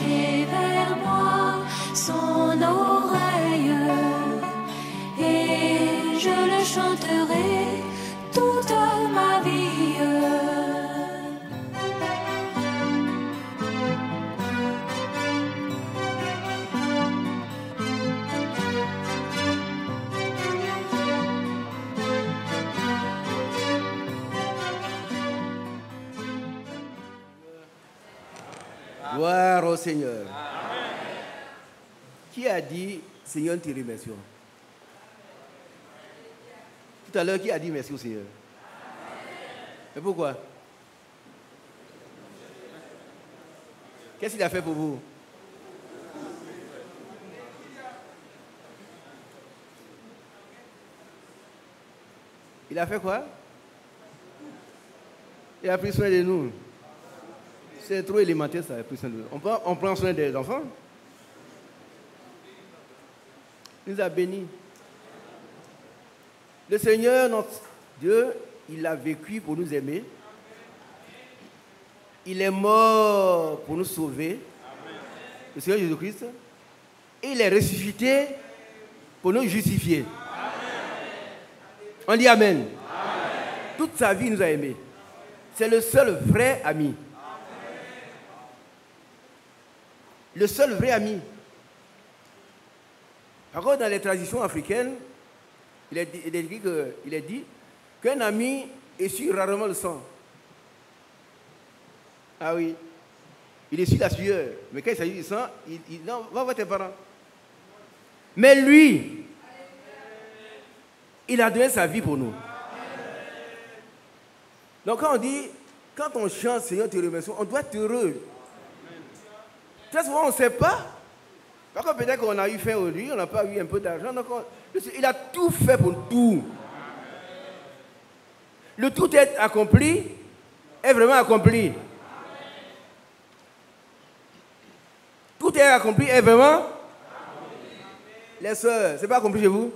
pencher vers moi son oreille et je le chanterai toute ma vie. Gloire au Seigneur. Amen. Qui a dit, Seigneur, nous te remercions? Tout à l'heure, qui a dit merci au Seigneur? Mais pourquoi? Qu'est-ce qu'il a fait pour vous? Il a fait quoi? Il a pris soin de nous. C'est trop élémentaire ça, on prend soin des enfants. Il nous a bénis. Le Seigneur, notre Dieu, il a vécu pour nous aimer. Il est mort pour nous sauver. Amen. Le Seigneur Jésus-Christ. Et il est ressuscité pour nous justifier. Amen. On dit Amen. Amen. Toute sa vie, il nous a aimés. C'est le seul vrai ami. Le seul vrai ami. Par contre, dans les traditions africaines, il est dit qu'un ami essuie rarement le sang. Ah oui. Il essuie la sueur. Mais quand il s'agit du sang, il dit non, va voir tes parents. Mais lui, il a donné sa vie pour nous. Donc quand on dit, quand on chante Seigneur, te remercions, on doit être heureux. Très souvent, on ne sait pas. Par contre, peut-être qu'on a eu faim aujourd'hui, on n'a pas eu un peu d'argent. Donc il a tout fait pour tout. Le tout est accompli, est vraiment accompli. Tout est accompli, est vraiment. Les sœurs, c'est pas accompli chez vous?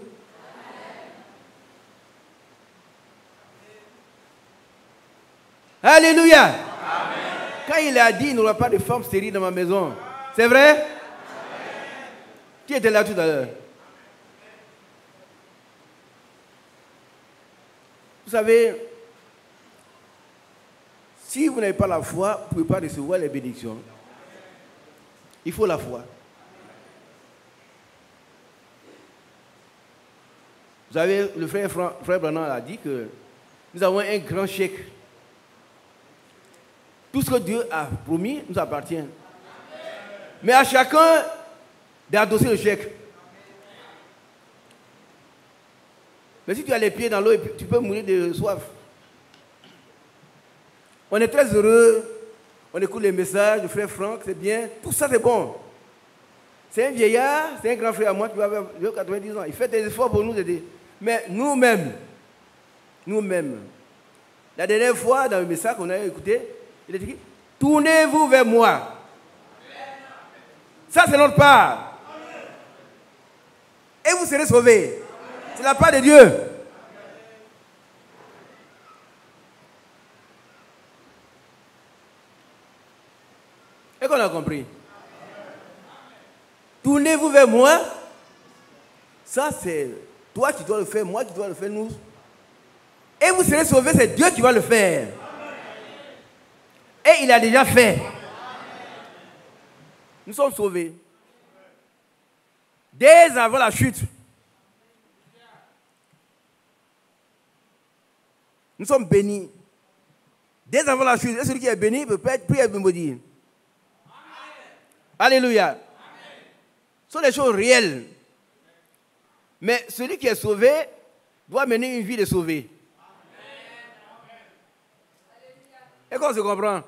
Alléluia. Amen. Quand il a dit, il n'y aura pas de femme stérile dans ma maison. C'est vrai? Amen. Qui était là tout à l'heure? Vous savez, si vous n'avez pas la foi, vous ne pouvez pas recevoir les bénédictions. Il faut la foi. Vous savez, le frère Branham a dit que nous avons un grand chèque. Tout ce que Dieu a promis nous appartient. Mais à chacun d'adosser le chèque. Mais si tu as les pieds dans l'eau, tu peux mourir de soif. On est très heureux. On écoute les messages du frère Franck, c'est bien. Tout ça, c'est bon. C'est un vieillard, c'est un grand frère à moi qui va avoir 90 ans. Il fait des efforts pour nous aider. Mais nous-mêmes, la dernière fois, dans le message qu'on a écouté, il a dit, tournez-vous vers moi. Ça, c'est notre part. Et vous serez sauvés. C'est la part de Dieu. Et qu'on a compris. Tournez-vous vers moi. Ça, c'est toi qui dois le faire, moi qui dois le faire, nous. Et vous serez sauvés, c'est Dieu qui va le faire. Et il a déjà fait. Nous sommes sauvés. Dès avant la chute. Nous sommes bénis. Dès avant la chute. Et celui qui est béni peut être prié et maudit. Alléluia. Amen. Ce sont des choses réelles. Mais celui qui est sauvé doit mener une vie de sauvé. Et qu'on se comprend.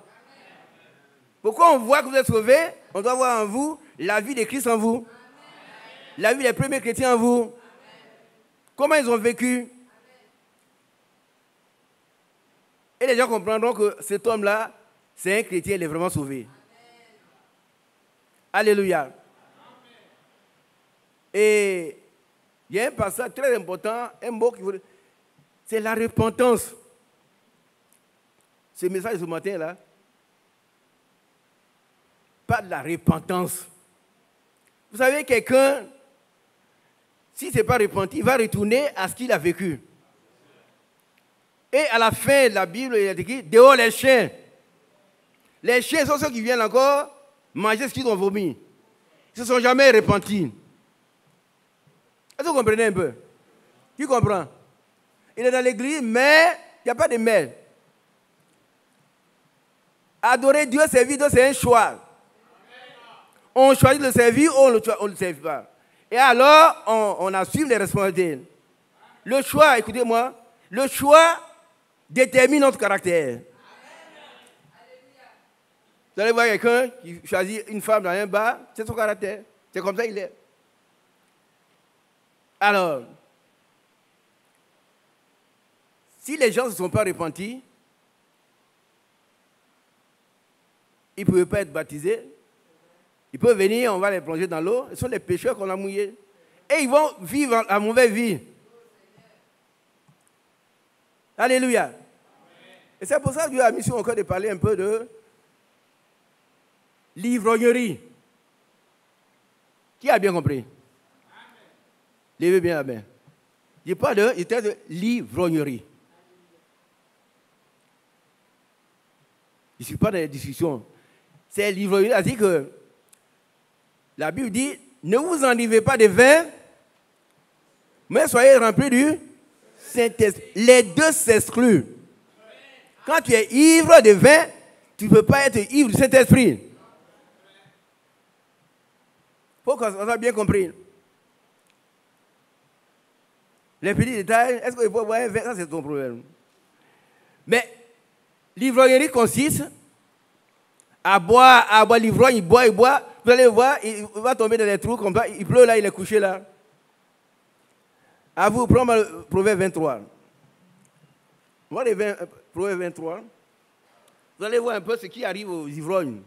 Pourquoi on voit que vous êtes sauvés? On doit voir en vous la vie de Christ en vous. La vie des premiers chrétiens en vous. Comment ils ont vécu. Et les gens comprendront que cet homme-là, c'est un chrétien, il est vraiment sauvé. Alléluia. Et il y a un passage très important, un mot qui veut... C'est la repentance. Ce message de ce matin-là. pas de la repentance. Vous savez, quelqu'un, si ce n'est pas repenti, il va retourner à ce qu'il a vécu. Et à la fin de la Bible, il est écrit, dehors les chiens. Les chiens sont ceux qui viennent encore manger ce qu'ils ont vomi. Ils ne se sont jamais repentis. Est-ce que vous comprenez un peu? Qui comprend? Il est dans l'église, mais il n'y a pas de mais. Adorer Dieu, servir Dieu, c'est un choix. On choisit de le servir ou on ne le serve pas. Et alors, on assume les responsabilités. Le choix, écoutez-moi, le choix détermine notre caractère. Vous allez voir quelqu'un qui choisit une femme dans un bar, c'est son caractère. C'est comme ça qu'il est. Alors, si les gens ne se sont pas repentis, ils ne pouvaient pas être baptisés. Ils peuvent venir, on va les plonger dans l'eau. Ce sont les pécheurs qu'on a mouillés. Et ils vont vivre la mauvaise vie. Alléluia. Et c'est pour ça que Dieu a mis sur mon cœur de parler un peu de l'ivrognerie. Qui a bien compris? Levez bien la main. Je parle de l'ivrognerie. Je ne suis pas dans les discussions. C'est l'ivrognerie. C'est-à-dire que la Bible dit, ne vous enivrez pas de vin, mais soyez remplis du Saint-Esprit. Les deux s'excluent. Quand tu es ivre de vin, tu ne peux pas être ivre du Saint-Esprit. Il faut qu'on soit bien compris. Les petits détails, est-ce qu'il faut boire un vin? Ça, c'est ton problème. Mais l'ivrognerie consiste à boire l'ivrogne, il boit. Vous allez voir, il va tomber dans les trous comme ça. Il pleut là, il est couché là. À vous, prendre le Proverbe 23. Voilà le Proverbe 23. Vous allez voir un peu ce qui arrive aux ivrognes.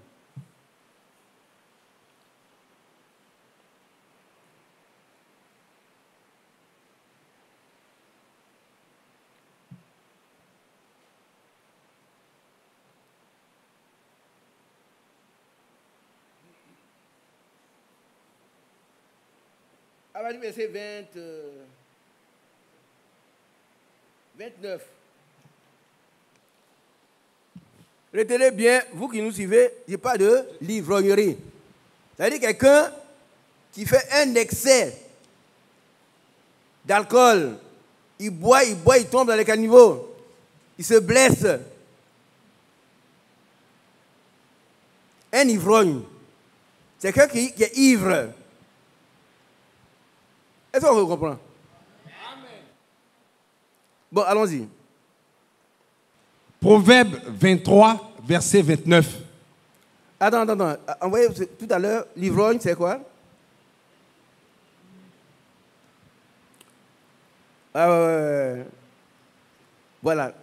À partir du verset 29. Retenez bien, vous qui nous suivez, je parle de l'ivrognerie. C'est-à-dire quelqu'un qui fait un excès d'alcool. Il boit, il tombe dans les caniveaux. Il se blesse. Un ivrogne. C'est quelqu'un qui est ivre. Est-ce qu'on comprend? Amen. Bon, allons-y. Proverbe 23, verset 29. Attends. Envoyez tout à l'heure, l'ivrogne, c'est quoi? Voilà.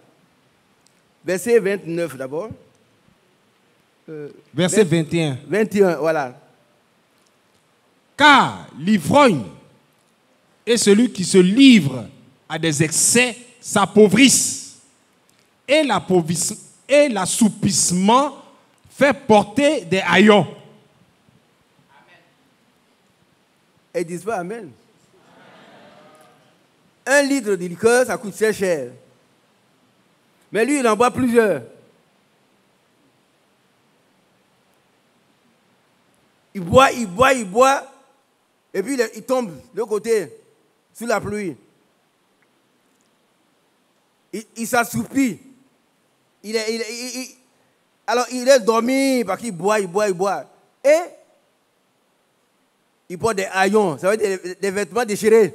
Verset 29 d'abord. Verset 21. 21, voilà. Car l'ivrogne et celui qui se livre à des excès s'appauvrissent. Et l'assoupissement fait porter des haillons. Ils ne disent pas Amen. 1 litre de liqueur, ça coûte très cher. Mais lui, il en boit plusieurs. Il boit. Et puis, il tombe de l'autre côté, sous la pluie. Il s'assoupit. Alors, il est dormi parce qu'il boit. Et il porte des haillons, ça veut dire des vêtements déchirés.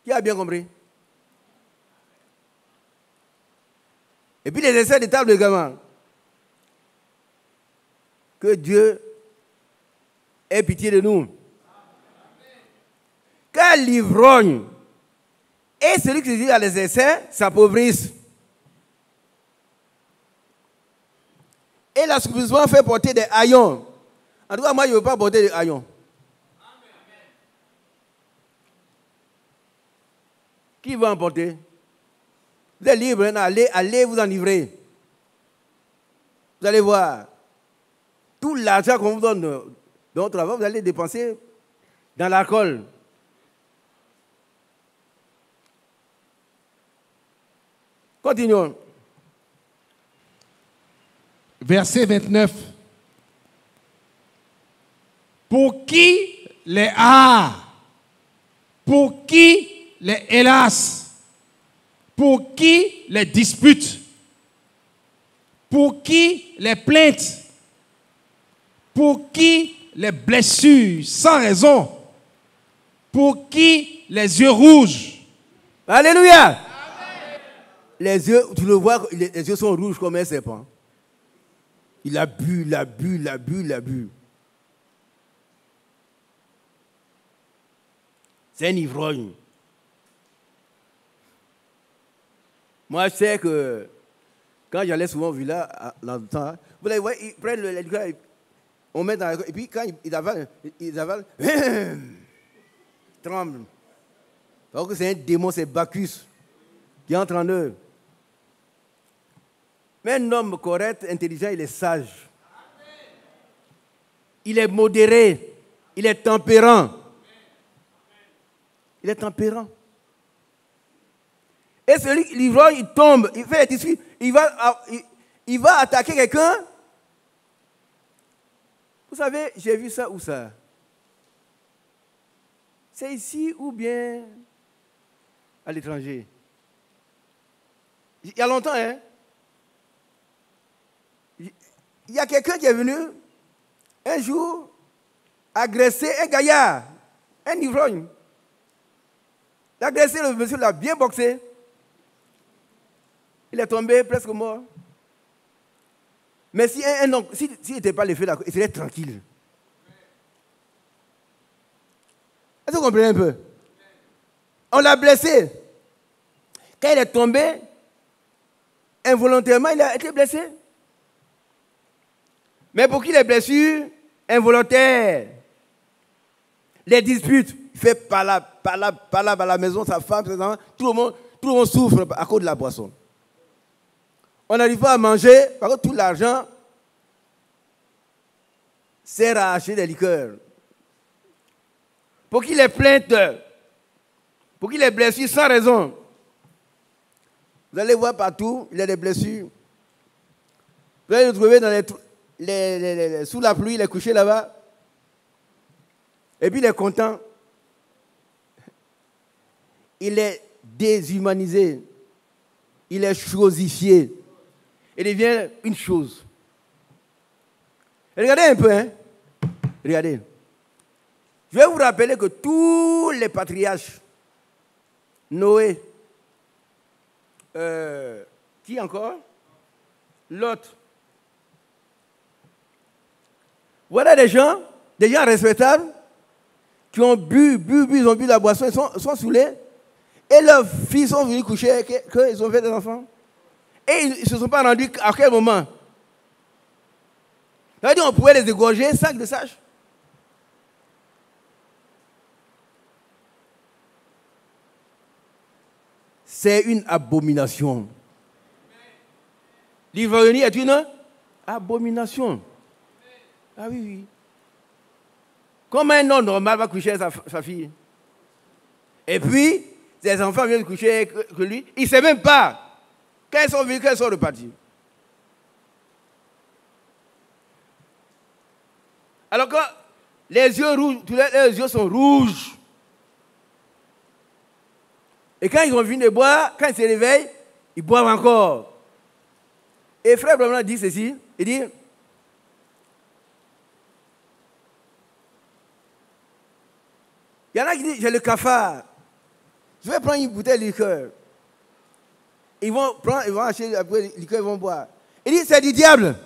Qui a bien compris? Et puis, les essais de table également. Que Dieu ait pitié de nous. Car l'ivrogne et celui qui se dit à les essais s'appauvrissent. Et l'assouplissement fait porter des haillons. En tout cas, moi, je ne veux pas porter des haillons. Qui va en porter? Vous êtes libre, allez vous enivrer. Vous allez voir, tout l'argent qu'on vous donne dans votre travail, vous allez dépenser dans l'alcool. Continuons. Verset 29. Pour qui les pour qui les hélas, pour qui les disputes, pour qui les plaintes, pour qui les blessures sans raison, pour qui les yeux rouges. Alléluia. Amen. Les yeux, tu le vois, les yeux sont rouges comme un serpent. Il a bu, il a bu, il a bu, il a bu. C'est un ivrogne. Moi, je sais que quand j'allais souvent au village, dans le temps, vous allez voir, ils prennent le liqueur, on met dans la... Et puis quand ils avalent, ils tremblent. Parce que c'est un démon, c'est Bacchus qui entre en eux. Mais un homme correct, intelligent, il est sage. Il est modéré. Il est tempérant. Il est tempérant. Et celui l'ivrogne, il tombe, il fait des disputes, il va attaquer quelqu'un. Vous savez, j'ai vu ça où ça? C'est ici ou bien à l'étranger? Il y a longtemps, hein? Il y a quelqu'un qui est venu un jour agresser un gaillard, un ivrogne. Il a agressé le monsieur, l'a bien boxé. Il est tombé presque mort. Mais si un homme, s'il n'était pas levé là, il serait tranquille. Est-ce que vous comprenez un peu? On l'a blessé. Quand il est tombé, involontairement, il a été blessé. Mais pour qui les blessures involontaires, les disputes, il fait palabre à la maison, sa femme, ses enfants, tout le monde souffre à cause de la boisson. On n'arrive pas à manger, parce que tout l'argent sert à acheter des liqueurs. Pour qui les plaintes, pour qui les blessures sans raison. Vous allez voir partout, il y a des blessures. Vous allez le trouver dans sous la pluie, il est couché là-bas. Et puis il est content. Il est déshumanisé. Il est chosifié. Il devient une chose. Et regardez un peu, hein. Regardez. Je vais vous rappeler que tous les patriarches, Noé, qui encore? Lot. Voilà des gens respectables, qui ont bu, ils ont bu la boisson, ils sont saoulés, et leurs filles sont venues coucher, qu'ils ont fait des enfants. Et ils ne se sont pas rendus à quel moment? Ça veut dire qu'on pouvait les égorger sans qu'ils le sachent. C'est une abomination. L'ivrognerie est une abomination. Ah oui, oui. Comment un homme normal va coucher avec sa fille? Et puis, ses enfants viennent coucher avec lui. Il ne sait même pas. Quand ils sont venus, quand ils sont repartis. Alors que les yeux rouges, tous les yeux sont rouges. Et quand ils ont fini de boire, quand ils se réveillent, ils boivent encore. Et Frère Branham dit ceci, il dit, il y en a qui disent, j'ai le cafard. Je vais prendre une bouteille de liqueur. Ils vont acheter après liqueur, ils vont boire. Il dit, c'est du diable. Amen.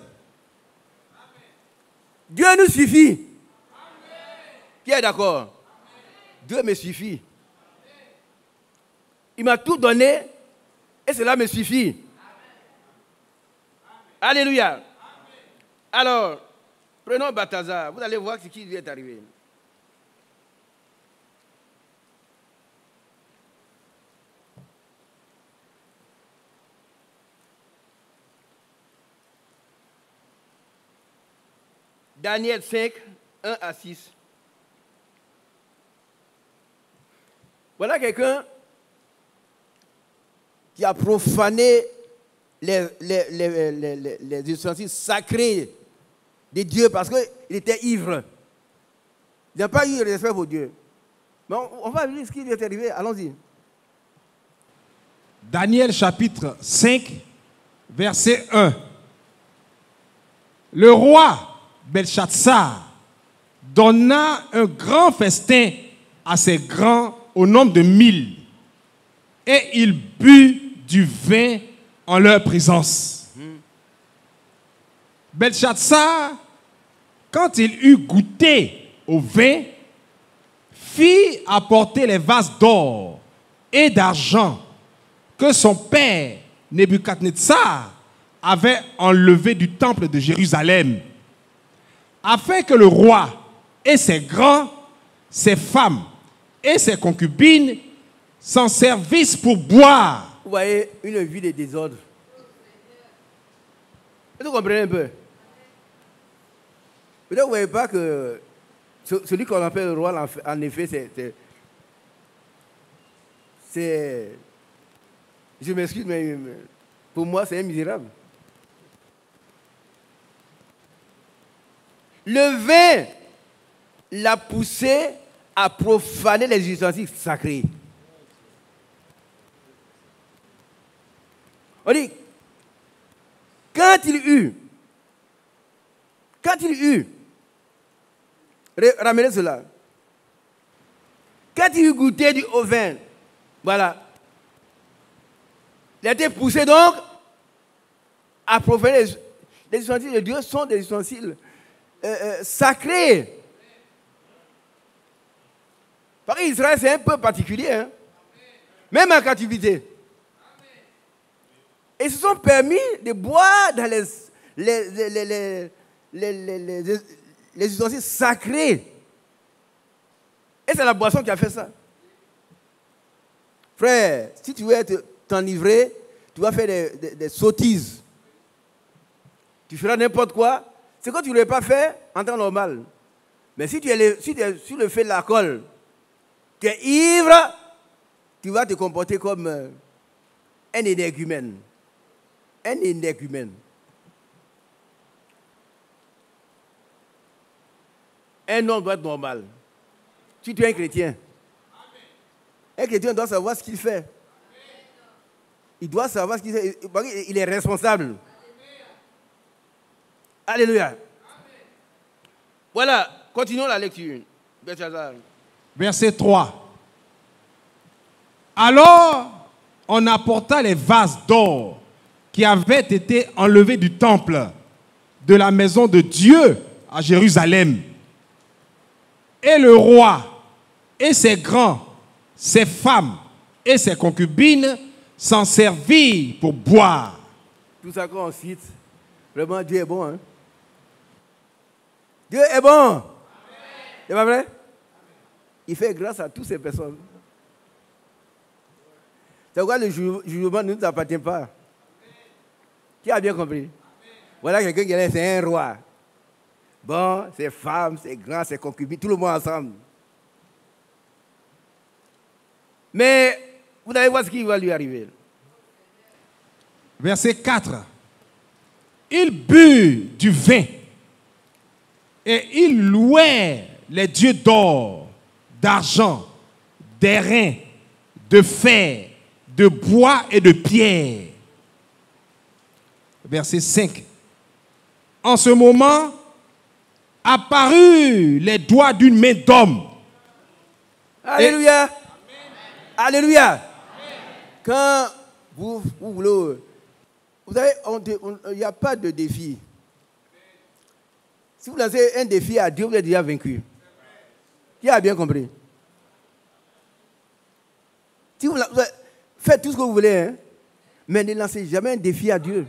Dieu nous suffit. Amen. Qui est d'accord? Dieu me suffit. Il m'a tout donné et cela me suffit. Amen. Alléluia. Amen. Alors, prenons Balthazar. Vous allez voir ce qui lui est arrivé. Daniel 5, 1 à 6. Voilà quelqu'un qui a profané les ustensiles sacrés de Dieu parce qu'il était ivre. Il n'a pas eu de respect pour Dieu. Mais on va lire ce qui lui est arrivé. Allons-y. Daniel chapitre 5, verset 1. Le roi Belshazzar donna un grand festin à ses grands au nombre de 1000, et il but du vin en leur présence. Belshazzar, quand il eut goûté au vin, fit apporter les vases d'or et d'argent que son père Nebuchadnezzar avait enlevés du temple de Jérusalem, afin que le roi et ses grands, ses femmes et ses concubines s'en servissent pour boire. Vous voyez une vie de désordre. Est-ce que vous comprenez un peu? Peut-être que vous ne voyez pas que celui qu'on appelle le roi, en effet, c'est... Je m'excuse, mais pour moi, c'est un misérable. Le vin l'a poussé à profaner les ustensiles sacrés. On dit, quand il eut, ramenez cela, quand il eut goûté au vin, voilà, il a été poussé donc à profaner les ustensiles de Dieu sont des ustensiles sacrés. Parce qu'Israël, c'est un peu particulier, hein? Même en captivité. Et ils se sont permis de boire dans les ustensiles sacrés. Et c'est la boisson qui a fait ça. Frère, si tu veux t'enivrer, tu vas faire des sottises. Tu feras n'importe quoi. C'est que tu ne l'as pas fait en temps normal. Mais si tu es sur le fait de l'alcool, tu es ivre, tu vas te comporter comme un énergumène. Un énergumène. Un homme doit être normal. Si tu es un chrétien, un chrétien doit savoir ce qu'il fait. Il doit savoir ce qu'il fait. Il est responsable. Alléluia. Voilà, continuons la lecture. Verset 3. Alors, on apporta les vases d'or qui avaient été enlevés du temple de la maison de Dieu à Jérusalem. Et le roi et ses grands, ses femmes et ses concubines s'en servirent pour boire. Tout ça qu'on cite, vraiment Dieu est bon. Hein? Dieu est bon. C'est pas vrai? Il fait grâce à toutes ces personnes. C'est pourquoi le jugement ne nous appartient pas. Qui a bien compris? Voilà quelqu'un qui est là, c'est un roi. Bon, ses femmes, ses grands, ses concubines, tout le monde ensemble. Mais vous allez voir ce qui va lui arriver. Verset 4. Il but du vin et il louait les dieux d'or, d'argent, d'airain, de fer, de bois et de pierre. Verset 5. En ce moment, apparurent les doigts d'une main d'homme. Alléluia. Alléluia. Amen. Quand vous voulez, vous savez, il n'y a pas de défi. Si vous lancez un défi à Dieu, vous êtes déjà vaincu. Qui a bien compris? Si vous faites tout ce que vous voulez, hein, mais ne lancez jamais un défi à Dieu.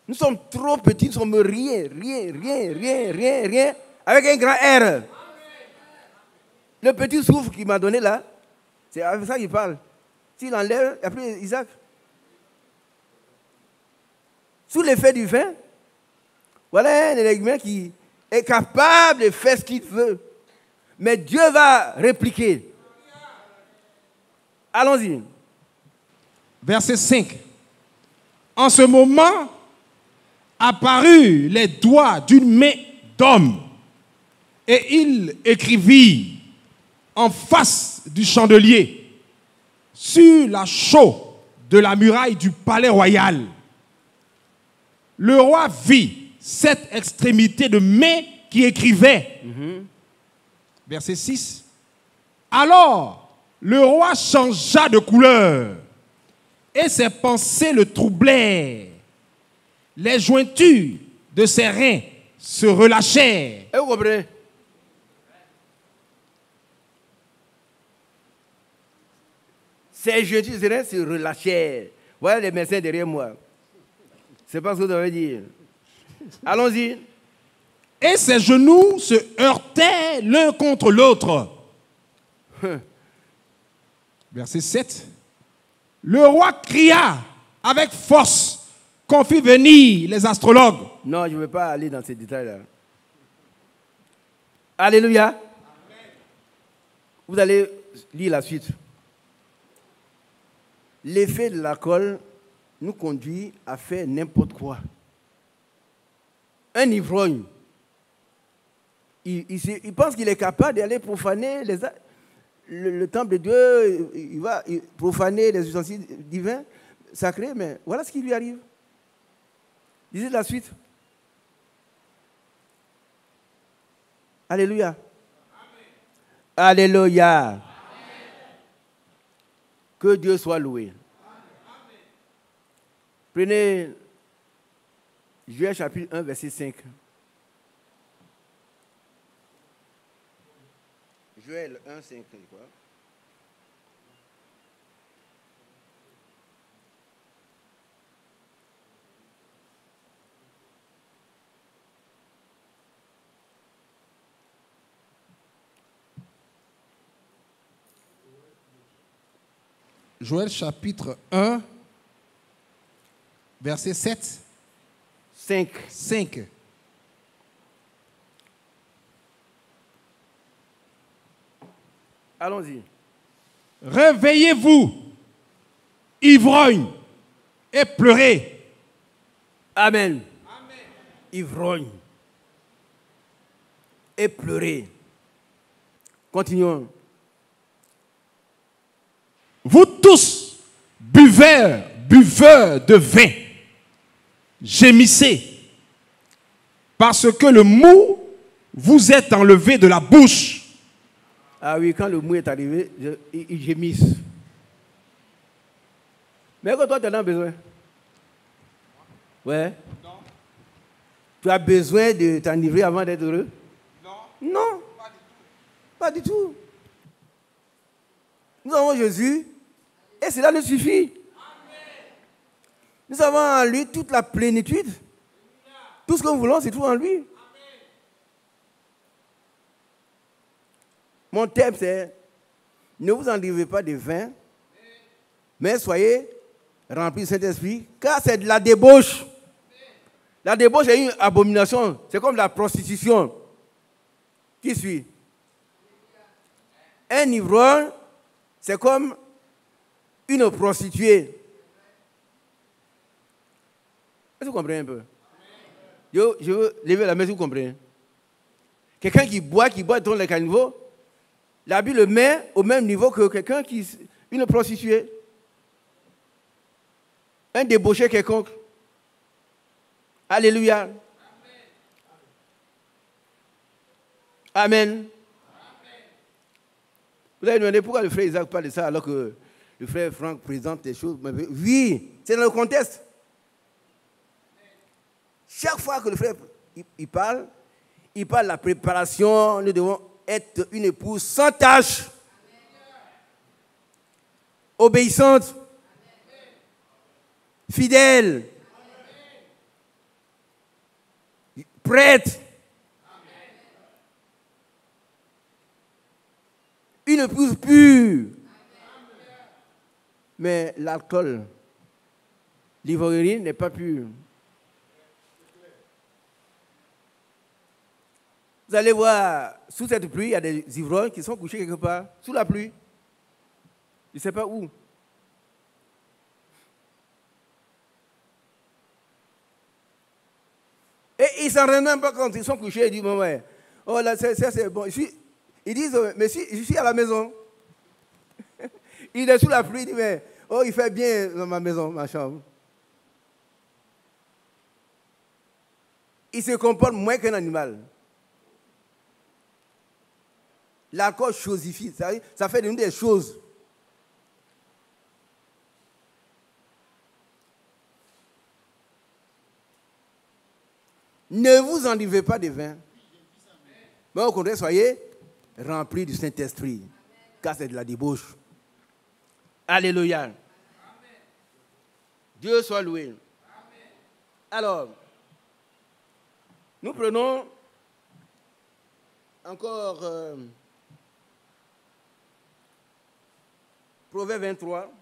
Nous sommes trop petits, nous sommes rien, avec un grand R. Le petit souffle qu'il m'a donné là, c'est avec ça qu'il parle. S'il enlève, après Isaac. Sous l'effet du vin, Voilà un élément qui est capable de faire ce qu'il veut. Mais Dieu va répliquer. Allons-y. Verset 5. En ce moment, apparurent les doigts d'une main d'homme, et il écrivit en face du chandelier, sur la chaux de la muraille du palais royal. Le roi vit cette extrémité de main qui écrivait. Verset 6. Alors, le roi changea de couleur, et ses pensées le troublèrent. Les jointures de ses reins se relâchèrent. Et vous comprenez? Ces jointures de ses reins se relâchèrent. Voilà les médecins derrière moi. C'est pas ce que vous devez dire. Allons-y. Et ses genoux se heurtaient l'un contre l'autre. Verset 7. Le roi cria avec force qu'on fit venir les astrologues. Non, je ne vais pas aller dans ces détails-là. Alléluia. Amen. Vous allez lire la suite. L'effet de l'alcool nous conduit à faire n'importe quoi. Un ivrogne, il pense qu'il est capable d'aller profaner le temple de Dieu, il va profaner les ustensiles divins, sacrés, mais voilà ce qui lui arrive. Lisez la suite. Alléluia. Amen. Alléluia. Amen. Que Dieu soit loué. Amen. Prenez Joël chapitre 1, verset 5. Joël 1, 5, quoi? Joël chapitre 1, verset 7. 5. Allons-y. Réveillez-vous, ivrognes, et pleurez. Amen. Amen. Ivrognes. Et pleurez. Continuons. Vous tous, buveurs de vin, gémissez, parce que le mou vous est enlevé de la bouche. Ah oui, quand le mou est arrivé, ils gémissent. Mais quand toi, tu en as besoin? Ouais. Non. Tu as besoin de t'enivrer avant d'être heureux? Non. Non. Pas du tout. Nous avons Jésus et cela nous suffit. Amen. Nous avons en lui toute la plénitude. Tout ce que nous voulons, c'est tout en lui. Amen. Mon thème, c'est ne vous enivrez pas de vin, mais soyez remplis du Saint-Esprit, car c'est de la débauche. La débauche est une abomination. C'est comme la prostitution. Qui suit? Un ivrogne, c'est comme une prostituée. Est-ce que vous comprenez un peu? Je veux lever la main si vous comprenez. Quelqu'un qui boit dans les caniveaux, la Bible le met au même niveau que quelqu'un qui est une prostituée. Un débauché quelconque. Alléluia. Amen. Amen. Vous avez demandé pourquoi le frère Isaac parle de ça alors que le frère Franck présente des choses. Oui, c'est dans le contexte. Chaque fois que le frère il parle de la préparation. Nous devons être une épouse sans tache, obéissante, fidèle, prête. Une épouse pure. Mais l'alcool, l'ivrognerie n'est pas pure. Vous allez voir, sous cette pluie, il y a des ivrognes qui sont couchés quelque part, sous la pluie. Je ne sais pas où. Et ils ne s'en rendent même pas compte. Ils sont couchés, ils disent, ouais, oh là, c'est bon. Ils disent, mais si, je suis à la maison. Il est sous la pluie, il dit, mais oh, il fait bien dans ma maison, ma chambre. Il se comporte moins qu'un animal. La cause chosifie, ça fait de nous des choses. Ne vous enivrez pas de vin. Mais au contraire, soyez remplis du Saint-Esprit. Car c'est de la débauche. Alléluia. Amen. Dieu soit loué. Amen. Alors, nous prenons encore Proverbe 23.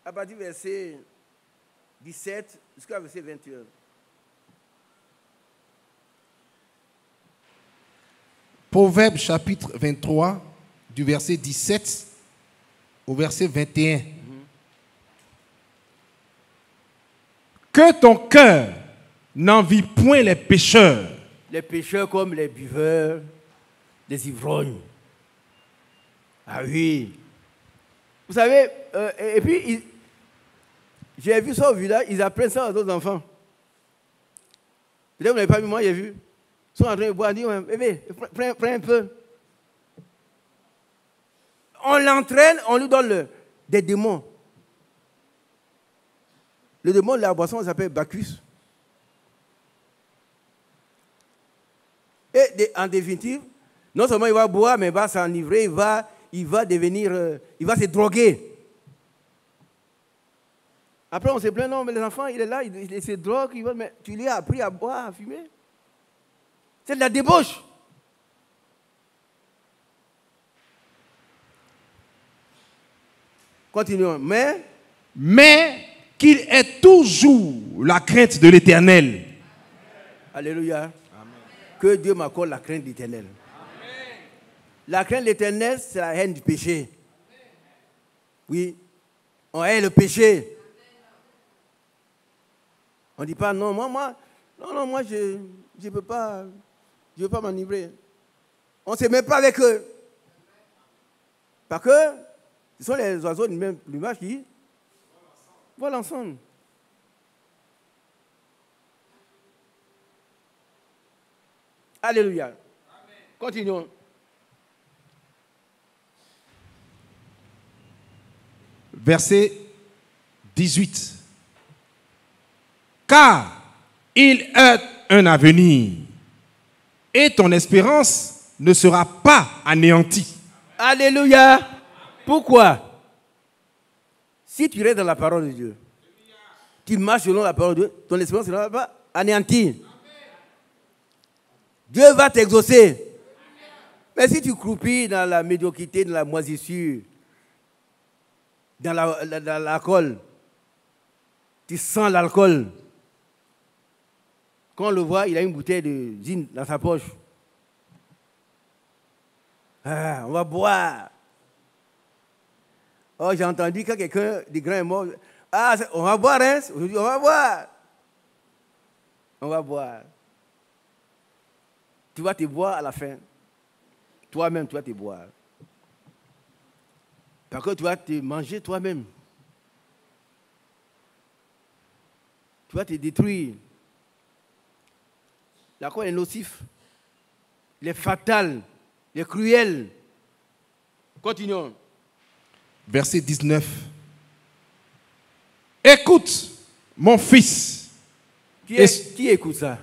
À partir du verset 17 jusqu'à verset 21. Proverbe chapitre 23, du verset 17 au verset 21. Que ton cœur n'envie point les pécheurs. Les pécheurs comme les buveurs, les ivrognes. Ah oui. Vous savez, et puis, j'ai vu ça au village, ils apprennent ça aux autres enfants. Peut-être que vous n'avez pas vu, moi j'ai vu. Ils sont en train de boire, ils disent, bébé, prends un peu. On l'entraîne, on lui donne des démons. Le démon de la boisson s'appelle Bacchus. Et en définitive, non seulement il va boire, mais il va s'enivrer, il va devenir, il va se droguer. Après, on se plaint, non, mais les enfants, il est là, il se drogue, mais tu lui as appris à boire, à fumer. C'est de la débauche. Continuons. Mais qu'il ait toujours la crainte de l'Éternel. Alléluia. Amen. Que Dieu m'accorde la crainte de l'Éternel. Amen. La crainte de l'Éternel, c'est la haine du péché. Amen. Oui, on hait le péché. On ne dit pas, non, moi, je ne peux pas m'enivrer. On ne se met pas avec eux. Parce que ce sont les oiseaux du même plumage qui volent ensemble. Alléluia. Amen. Continuons. Verset 18. Car il a un avenir et ton espérance ne sera pas anéantie. Alléluia. Pourquoi? Si tu restes dans la parole de Dieu, tu marches selon la parole de Dieu, ton espérance ne sera pas anéantie. Dieu va t'exaucer. Mais si tu croupis dans la médiocrité, dans la moisissure, dans l'alcool, tu sens l'alcool. Quand on le voit, il a une bouteille de gin dans sa poche. Ah, on va boire. Oh, j'ai entendu quand quelqu'un de grand est mort. Ah, on va boire, hein? Aujourd'hui, on va boire. On va boire. Tu vas te boire à la fin. Toi-même, tu vas te boire. Parce que tu vas te manger toi-même. Tu vas te détruire. L'alcool est nocif. Il est fatal. Il est cruel. Continuons. Verset 19. Écoute, mon fils. Qui écoute ça?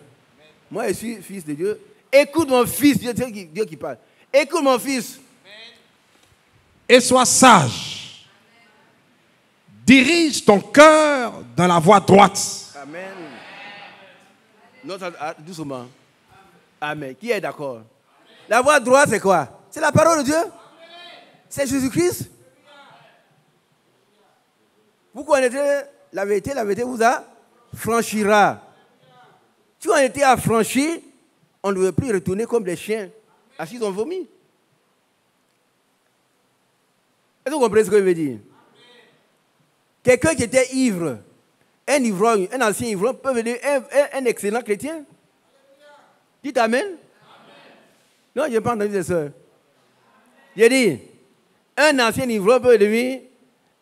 Moi, je suis fils de Dieu. Écoute mon fils. Dieu qui parle. Écoute mon fils. Et sois sage. Dirige ton cœur dans la voie droite. Amen. Doucement. Amen. Qui est d'accord? La voie droite, c'est quoi? C'est la parole de Dieu. C'est Jésus-Christ. Vous connaîtrez la vérité vous affranchira. Si on était affranchi, on ne devait plus retourner comme des chiens assis dans vomi. Est-ce que vous comprenez ce que je veux dire? Quelqu'un qui était ivre, un ivrogne, un ancien ivrogne peut devenir un excellent chrétien. Dites amen. Non, je n'ai pas entendu de ça. J'ai dit, un ancien ivrogne peut devenir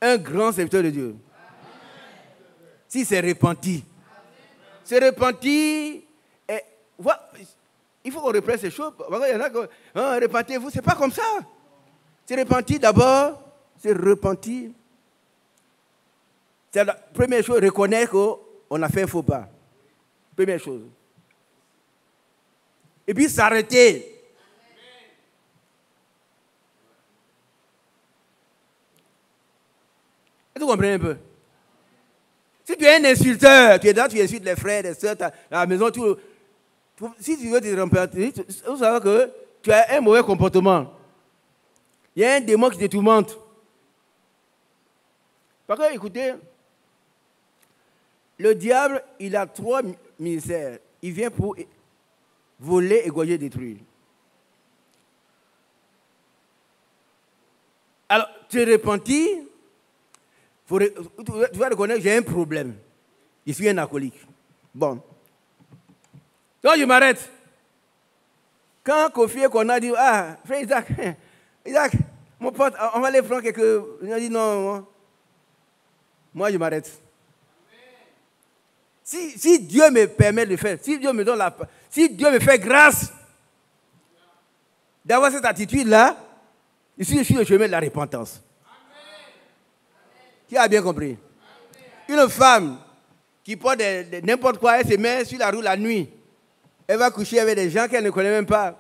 un grand serviteur de Dieu. Si c'est repenti. C'est repenti. Il faut qu'on reprenne ces choses. Il y en a qui repentez-vous. Ce n'est pas comme ça. C'est repenti d'abord. C'est repenti. C'est la première chose, reconnaître qu'on a fait un faux pas. Première chose. Et puis s'arrêter. Est-ce que vous comprenez un peu? Si tu es un insulteur, tu es là, tu insultes les frères, les soeurs, à la maison, si tu veux te repentir, tu savez que tu as un mauvais comportement. Il y a un démon qui te tourmente. Parce que, écoutez, le diable, il a 3 ministères. Il vient pour voler, égorger, détruire. Alors, tu es repenti, tu vas reconnaître que j'ai un problème. Je suis un alcoolique. Bon. Donc, je m'arrête. Quand Kofi et qu'on a dit, frère Isaac, mon pote, on va aller prendre quelques... Il a dit, non, moi, je m'arrête. Si Dieu me permet de le faire, si Dieu me donne si Dieu me fait grâce d'avoir cette attitude-là, je suis sur le chemin de la repentance. Qui a bien compris? Une femme qui porte n'importe quoi, elle se met sur la route la nuit. Elle va coucher avec des gens qu'elle ne connaît même pas.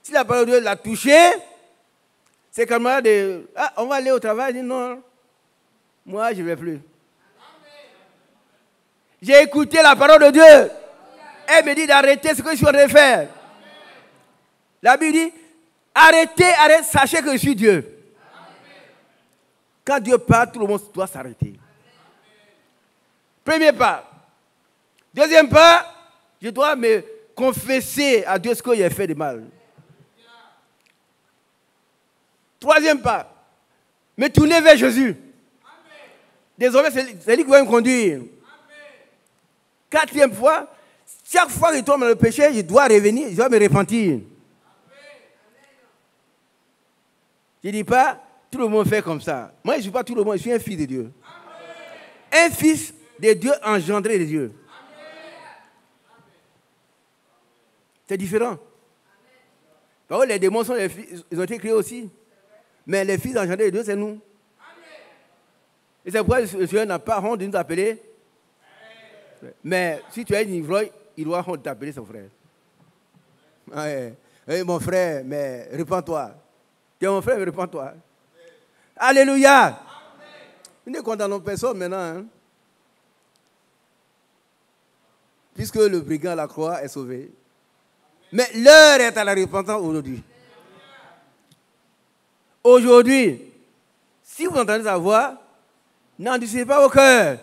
Si la parole de Dieu l'a touchée, c'est comme ça on va aller au travail. Elle dit non, moi je ne vais plus. J'ai écouté la parole de Dieu. Elle me dit d'arrêter ce que je suis en train de faire. La Bible dit, arrêtez, sachez que je suis Dieu. Quand Dieu parle, tout le monde doit s'arrêter. Premier pas. Deuxième pas, je dois me confesser à Dieu ce que j'ai fait de mal. Troisième pas, me tourner vers Jésus. Désormais, c'est lui qui va me conduire. Quatrième fois, chaque fois que je tombe dans le péché, je dois revenir, je dois me repentir. Je ne dis pas, tout le monde fait comme ça. Moi, je ne suis pas tout le monde, je suis un fils de Dieu. Un fils de Dieu engendré de Dieu. C'est différent. Parce que les démons sont les fils, ils ont été créés aussi. Mais les fils engendrés de Dieu, c'est nous. Et c'est pourquoi le Seigneur n'a pas honte de nous appeler. Mais si tu es un ivrogne, il doit honte d'appeler son frère. Mon frère, mais répands-toi. Tu es mon frère, mais répands-toi. Alléluia. Nous ne condamnons personne maintenant. Hein? Puisque le brigand à la croix est sauvé. Mais l'heure est à la repentance aujourd'hui. Aujourd'hui, si vous entendez sa voix, n'endurcissez pas vos cœurs.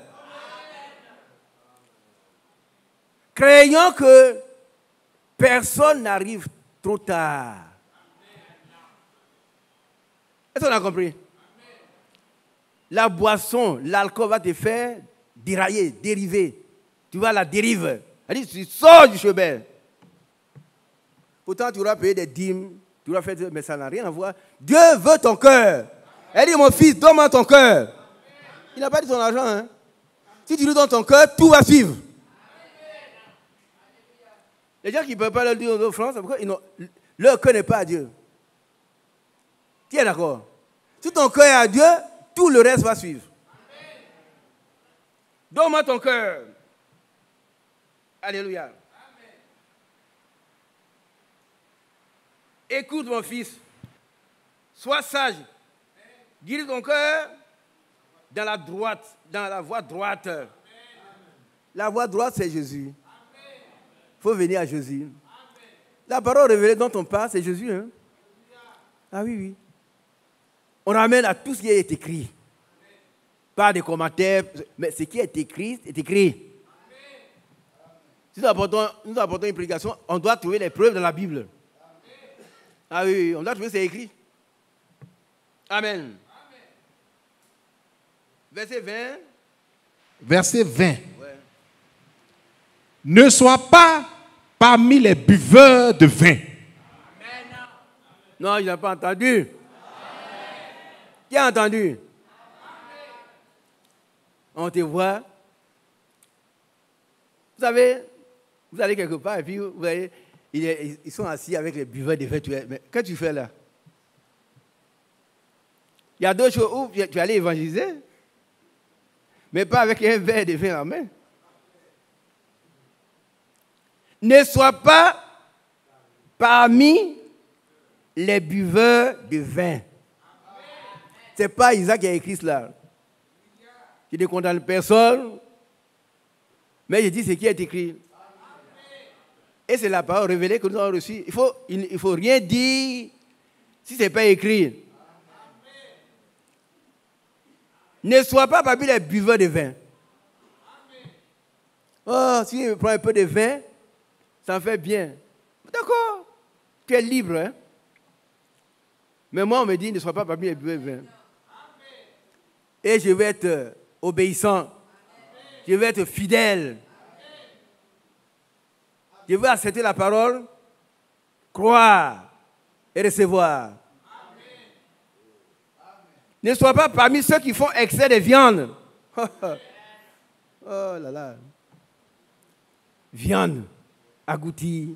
Craignons que personne n'arrive trop tard. Est-ce qu'on a compris? La boisson, l'alcool va te faire dérailler, dériver. Tu vas à la dérive. C'est-à-dire, tu sors du chemin. Pourtant, tu auras payé des dîmes, tu auras fait, mais ça n'a rien à voir. Dieu veut ton cœur. Elle dit, mon fils, donne-moi ton cœur. Il n'a pas dit ton argent. Hein? Si tu lui donnes ton cœur, tout va suivre. Les gens qui ne peuvent pas le dire en France, c'est pourquoi leur cœur n'est pas à Dieu. Tu es d'accord? Si ton cœur est à Dieu, tout le reste va suivre. Donne-moi ton cœur. Alléluia. Amen. Écoute mon fils. Sois sage. Dirige ton cœur dans la droite, dans la voie droite. Amen. La voie droite, c'est Jésus. Il faut venir à Jésus. Amen. La parole révélée dont on parle, c'est Jésus. Hein? Ah oui, oui. On ramène à tout ce qui est écrit. pas des commentaires, mais ce qui est écrit, est écrit. Si nous apportons une prédication, on doit trouver les preuves dans la Bible. Ah oui, on doit trouver c'est écrit. Amen. Verset 20. Verset 20. Ouais. Ne sois pas parmi les buveurs de vin. Non, je n'ai pas entendu. Qui a entendu? On te voit. Vous savez, vous allez quelque part et puis vous voyez, ils sont assis avec les buveurs de vin. Mais qu'est-ce que tu fais là? Il y a d'autres choses où tu allais évangéliser, mais pas avec un verre de vin en main. Ne sois pas parmi les buveurs de vin. Ce n'est pas Isaac qui a écrit cela. Je ne condamne personne, mais je dis ce qui est écrit. Et c'est la parole révélée que nous avons reçue. Il ne faut rien dire si ce n'est pas écrit. Ne sois pas parmi les buveurs de vin. Oh, si je prends un peu de vin, ça me fait bien. D'accord, tu es libre. Hein? Mais moi, on me dit, ne sois pas parmi les buveurs de vin. Et je vais être obéissant. Je vais être fidèle. Je vais accepter la parole, croire et recevoir. Ne sois pas parmi ceux qui font excès de viande. Oh là là. Viande, agouti,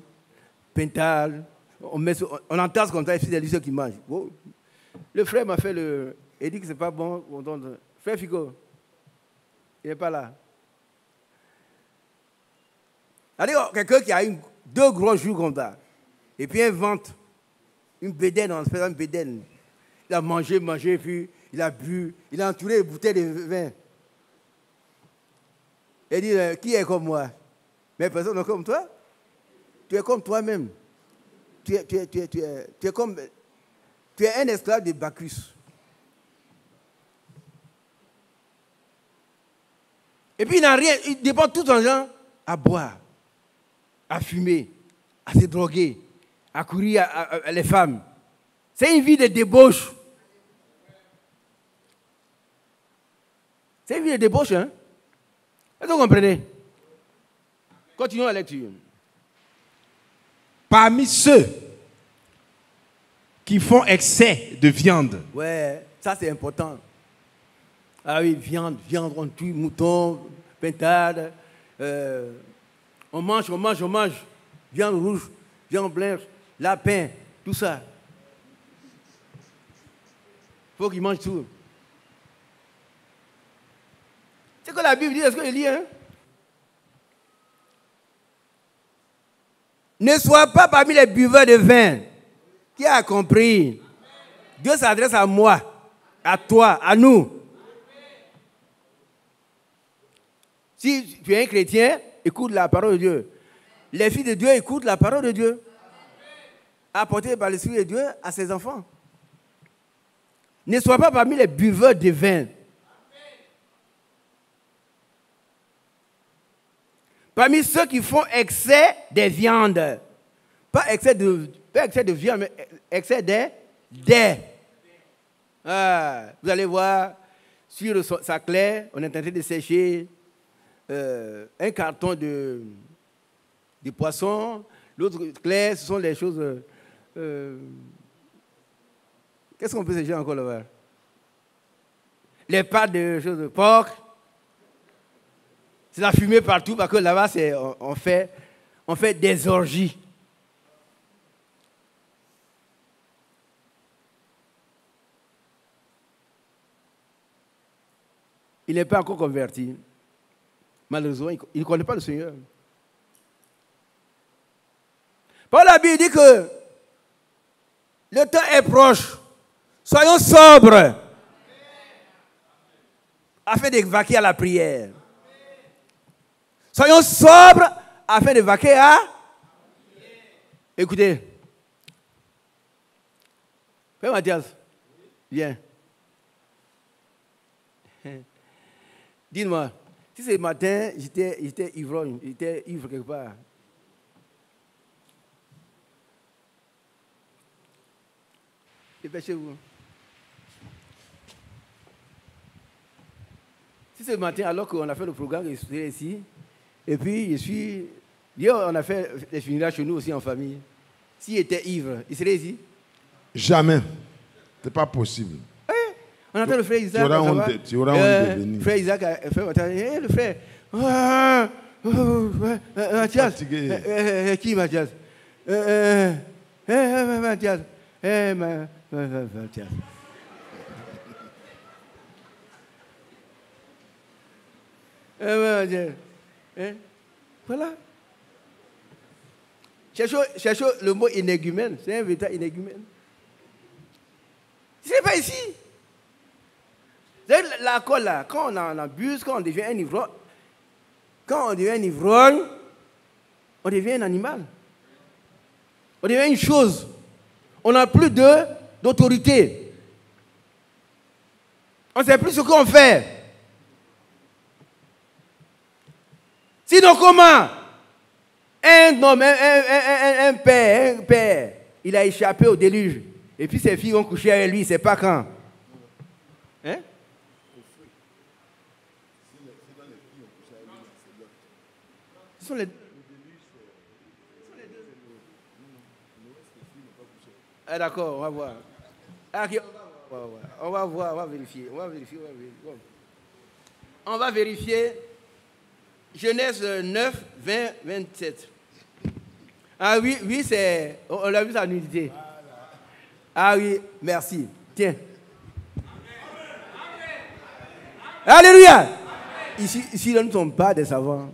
pentale. On entasse comme ça, et c'est ceux qui mangent. Oh. Le frère m'a fait le... Il dit que ce n'est pas bon. Frère Figo, il n'est pas là. Alors, quelqu'un qui a deux gros jours comme ça, et puis un ventre, une bédaine, on fait une bédaine. Il a mangé, puis il a bu, il a entouré les bouteilles de vin. Il dit, qui est comme moi? Mais personne n'est comme toi. Tu es comme toi-même. Tu es un esclave de Bacchus. Et puis il n'a rien, il dépend tout son temps à boire, à fumer, à se droguer, à courir à les femmes. C'est une vie de débauche. C'est une vie de débauche, hein? Est-ce que vous comprenez? Continuons la lecture. Parmi ceux qui font excès de viande. Ouais, ça c'est important. Ah oui, viande, on tue, mouton, pintade. On mange. Viande rouge, viande blanche, lapin, tout ça. Il faut qu'ils mangent tout. C'est que la Bible dit, est-ce que je lis, hein? Ne sois pas parmi les buveurs de vin. Qui a compris? Dieu s'adresse à moi, à toi, à nous. Si tu es un chrétien, écoute la parole de Dieu. Les filles de Dieu écoutent la parole de Dieu. Apportée par l'Esprit de Dieu à ses enfants. Ne sois pas parmi les buveurs de vin. Parmi ceux qui font excès des viandes. Pas excès de viande, mais excès des. Vous allez voir, sur sa clé, on est en train de sécher un carton de poisson. L'autre clé, ce sont les choses... qu'est-ce qu'on peut sécher encore là-bas? Les pâtes de choses de porc. C'est la fumée partout parce que là-bas, on fait des orgies. Il n'est pas encore converti. Malheureusement, il ne connaît pas le Seigneur. Paul la Bible dit que le temps est proche. Soyons sobres afin de vaquer à la prière. Soyons sobres afin de vaquer à... Écoutez. Frère Mathias, viens. Dis-moi, si ce matin, j'étais ivrogne, j'étais ivre quelque part. Dépêchez-vous. Si ce matin, alors qu'on a fait le programme, je suis ici, et puis hier, on a fait les funérailles chez nous aussi en famille. S'il était ivre, il serait ici? Jamais. Ce n'est pas possible. On entend le frère Isaac. Tu auras honte de venir. Le frère Isaac a fait le frère. Mathias. Qui Mathias? Mathias. Mathias. Voilà. Cherchons le mot énergumène. C'est un véritable énergumène. Ce n'est pas ici. La colle là, quand on en abuse, quand on devient un ivrogne, on devient un animal. On devient une chose. On n'a plus d'autorité. On ne sait plus ce qu'on fait. Sinon comment? Un homme, un père, il a échappé au déluge. Et puis ses filles ont couché avec lui, c'est pas quand. Hein? Ce sont les deux. Ah, d'accord, on va voir. Ah, okay. On va voir, on va vérifier. On va vérifier. Genèse 9, 20, 27. Ah oui, c'est. On l'a vu sa nudité. Ah oui, merci. Tiens. Alléluia. Ici, nous ne sommes pas des savants.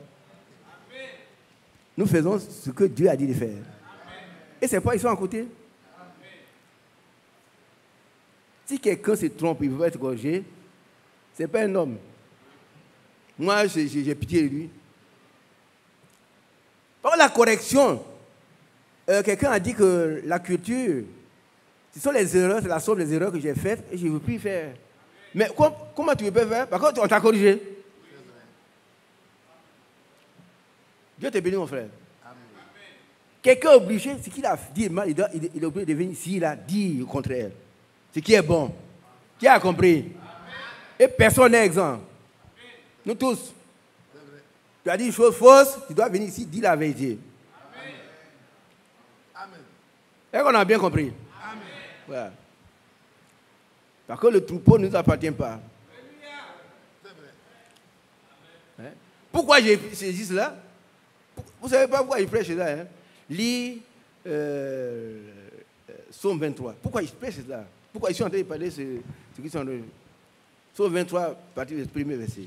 Nous faisons ce que Dieu a dit de faire. Et c'est pas ils sont à côté. Si quelqu'un se trompe, il veut être corrigé, ce n'est pas un homme. Moi, j'ai pitié de lui. Par la correction, quelqu'un a dit que la culture, ce sont les erreurs, c'est la somme des erreurs que j'ai faites et je ne veux plus faire. Mais comment tu peux faire? Par contre, on t'a corrigé. Dieu te bénit, mon frère. Amen. Quelqu'un est obligé, ce qu'il a dit mal, il est obligé de venir s'il a dit au contraire. Ce qui est bon. Qui a compris? Amen. Et personne n'est exempt. Nous tous. Tu as dit une chose fausse, tu dois venir ici, dire la vérité. Amen. Est-ce qu'on a bien compris? Amen. Voilà. Parce que le troupeau ne nous appartient pas. Hein? Pourquoi j'ai dit cela? Vous ne savez pas pourquoi il prêche cela. Hein? Lis Psaume 23. Pourquoi il prêche cela? Pourquoi ils sont en train de parler de ce qui sont en Psaume 23, partir du premier verset.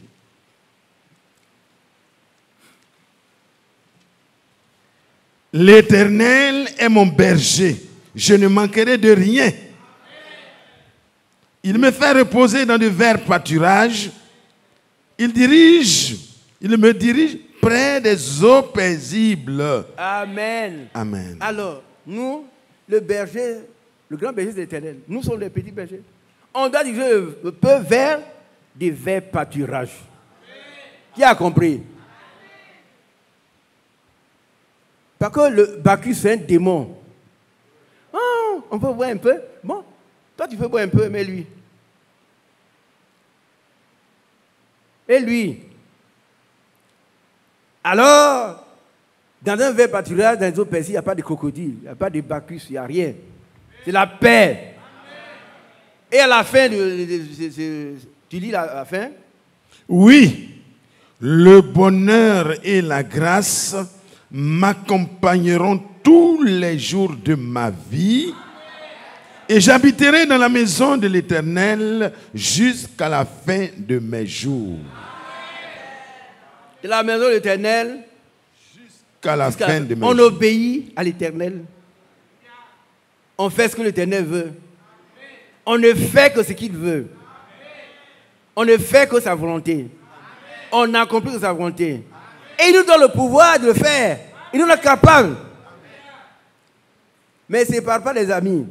L'Éternel est mon berger, je ne manquerai de rien. Il me fait reposer dans de verts pâturages. Il me dirige près des eaux paisibles. Amen. Amen. Alors, nous, le berger, le grand berger de l'Éternel, nous sommes les petits bergers. On doit diriger le peuple vers des verts pâturages. Qui a compris? Parce que le Bacchus, c'est un démon. Oh, on peut boire un peu. Bon, toi tu peux boire un peu, mais lui. Et lui. Alors, dans un verre pâturage, dans les autres pays, il n'y a pas de crocodile, il n'y a pas de Bacchus, il n'y a rien. C'est la paix. Et à la fin, tu lis la fin? Oui, le bonheur et la grâce m'accompagneront tous les jours de ma vie et j'habiterai dans la maison de l'Éternel jusqu'à la fin de mes jours. De la maison de l'Éternel jusqu'à la fin de mes jours. On obéit à l'Éternel. On fait ce que l'Éternel veut. On ne fait que ce qu'il veut. On ne fait que sa volonté. On accomplit que sa volonté. Et il nous donne le pouvoir de le faire. Il nous est capable. Mais ce n'est pas les amis.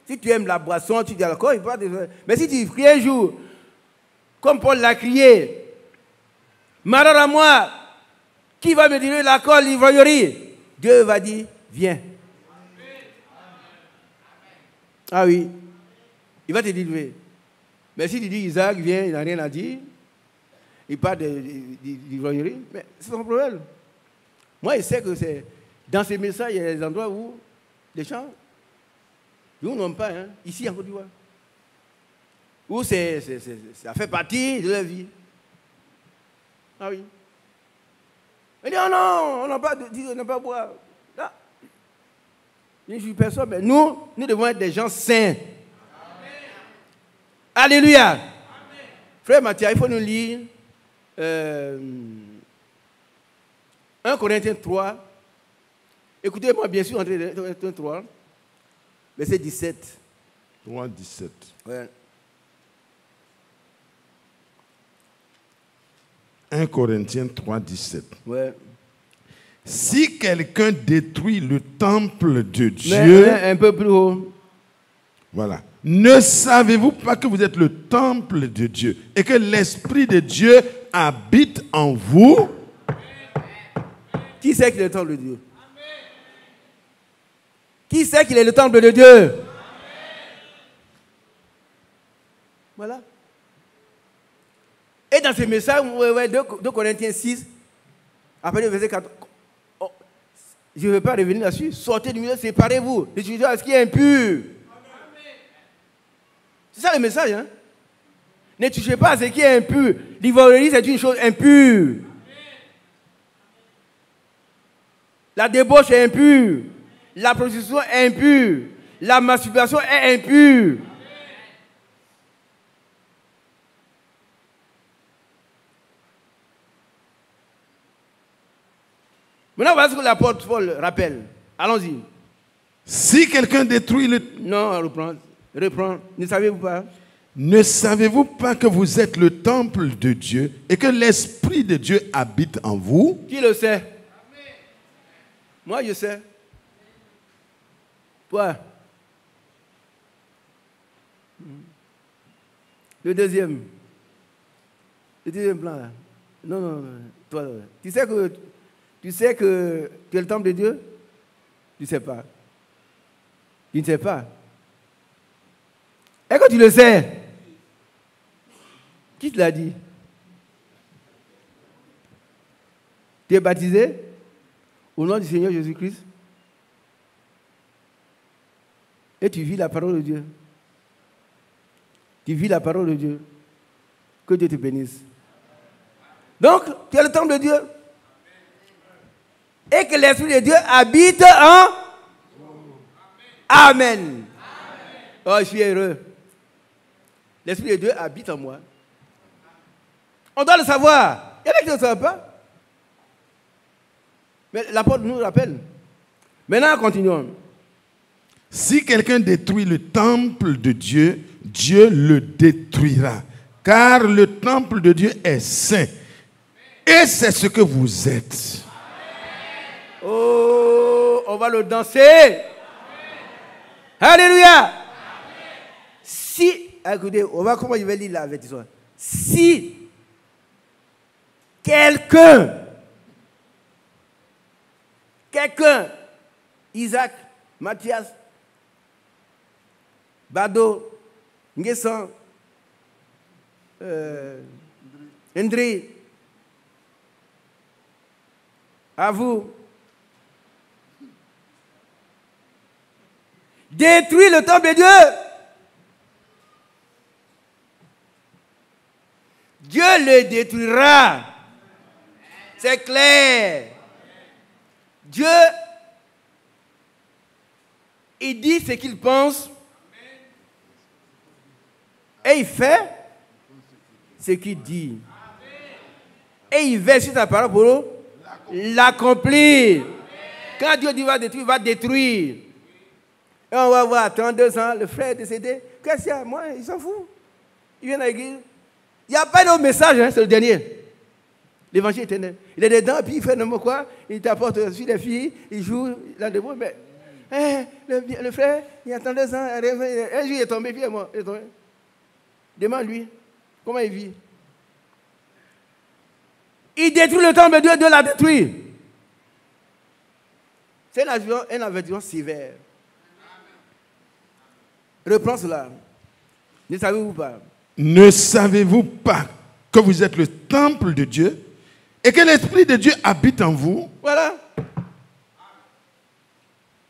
Si tu aimes la boisson, tu dis d'accord, il peut pas te faire. Mais si tu cries un jour, comme Paul l'a crié, malheur à moi, qui va me délivrer de la colle, l'ivrognerie? Dieu va dire, viens. Ah oui, il va te délivrer. Mais si tu dis Isaac, viens, il n'a rien à dire, il parle d'ivrognerie, mais c'est son problème. Moi, je sais que c'est dans ces messages, il y a des endroits où les gens, nous n'ont pas, hein, ici en Côte d'Ivoire, où ça fait partie de leur vie. Ah oui. Il dit, oh non, on n'a pas à boire. Là, je ne suis personne, mais nous devons être des gens saints. Amen. Alléluia. Amen. Frère Mathieu, il faut nous lire 1 Corinthiens 3. Écoutez-moi bien sûr, 1 Corinthiens 3, verset 17. 3, 17. Ouais. 1 Corinthiens 3, 17. Ouais. Si quelqu'un détruit le temple de Dieu, mais un peu plus haut. Voilà. Ne savez-vous pas que vous êtes le temple de Dieu et que l'Esprit de Dieu habite en vous? Qui sait qu'il est le temple de Dieu? Qui sait qu'il est le temple de Dieu? Voilà. Et dans ce message, 2 Corinthiens 6, après le verset 4, oh, je ne vais pas revenir là-dessus. Sortez du milieu, séparez-vous. Utilisez ce qui est impur. C'est ça le message. Hein? Ne touchez pas à ce qui est impur. L'ivrognerie, c'est une chose impure. La débauche est impure. La prostitution est impure. La masturbation est impure. Maintenant, voilà ce que l'apôtre Paul rappelle. Allons-y. Si quelqu'un détruit le... Non, reprends. Ne savez-vous pas? Ne savez-vous pas que vous êtes le temple de Dieu et que l'Esprit de Dieu habite en vous? Qui le sait? Moi, je sais. Toi. Le deuxième plan là. Non, toi. Tu sais que tu es le temple de Dieu? Tu ne sais pas. Tu ne sais pas. Est-ce que tu le sais? Qui te l'a dit? Tu es baptisé au nom du Seigneur Jésus-Christ et tu vis la parole de Dieu. Tu vis la parole de Dieu. Que Dieu te bénisse. Donc, tu es le temple de Dieu. Et que l'Esprit de Dieu habite en... Amen. Oh, je suis heureux. L'Esprit de Dieu habite en moi. On doit le savoir. Il y en a qui ne le savent pas. Mais l'apôtre nous rappelle. Maintenant, continuons. Si quelqu'un détruit le temple de Dieu, Dieu le détruira. Car le temple de Dieu est saint. Et c'est ce que vous êtes. Oh, on va le danser. Alléluia. Si, écoutez, on va comment je vais lire l'avertissement. Si quelqu'un, Isaac, Mathias, Bado, Nguessan, Ndri, à vous, détruis le temple de Dieu. Dieu le détruira. C'est clair. Dieu, il dit ce qu'il pense et il fait ce qu'il dit. Et il veille sur sa parole pour l'accomplir. Quand Dieu dit va détruire, il va détruire. Et on va voir, 32 ans, le frère est décédé. Qu'est-ce qu'il y a? Moi, il s'en fout. Il vient à l'église. Il n'y a pas d'autre message, hein, c'est le dernier. L'évangile éternel. Il est dedans, puis il fait n'importe quoi. Il t'apporte sur les filles, il joue là-dedans. Mais le frère, il y a 32 ans, un jour il est tombé, puis il est mort. Demande-lui, comment il vit. Il détruit le temple de Dieu, Dieu l'a détruit. C'est un avertissement sévère. Reprends cela. Ne savez-vous pas? Ne savez-vous pas que vous êtes le temple de Dieu et que l'Esprit de Dieu habite en vous? Voilà.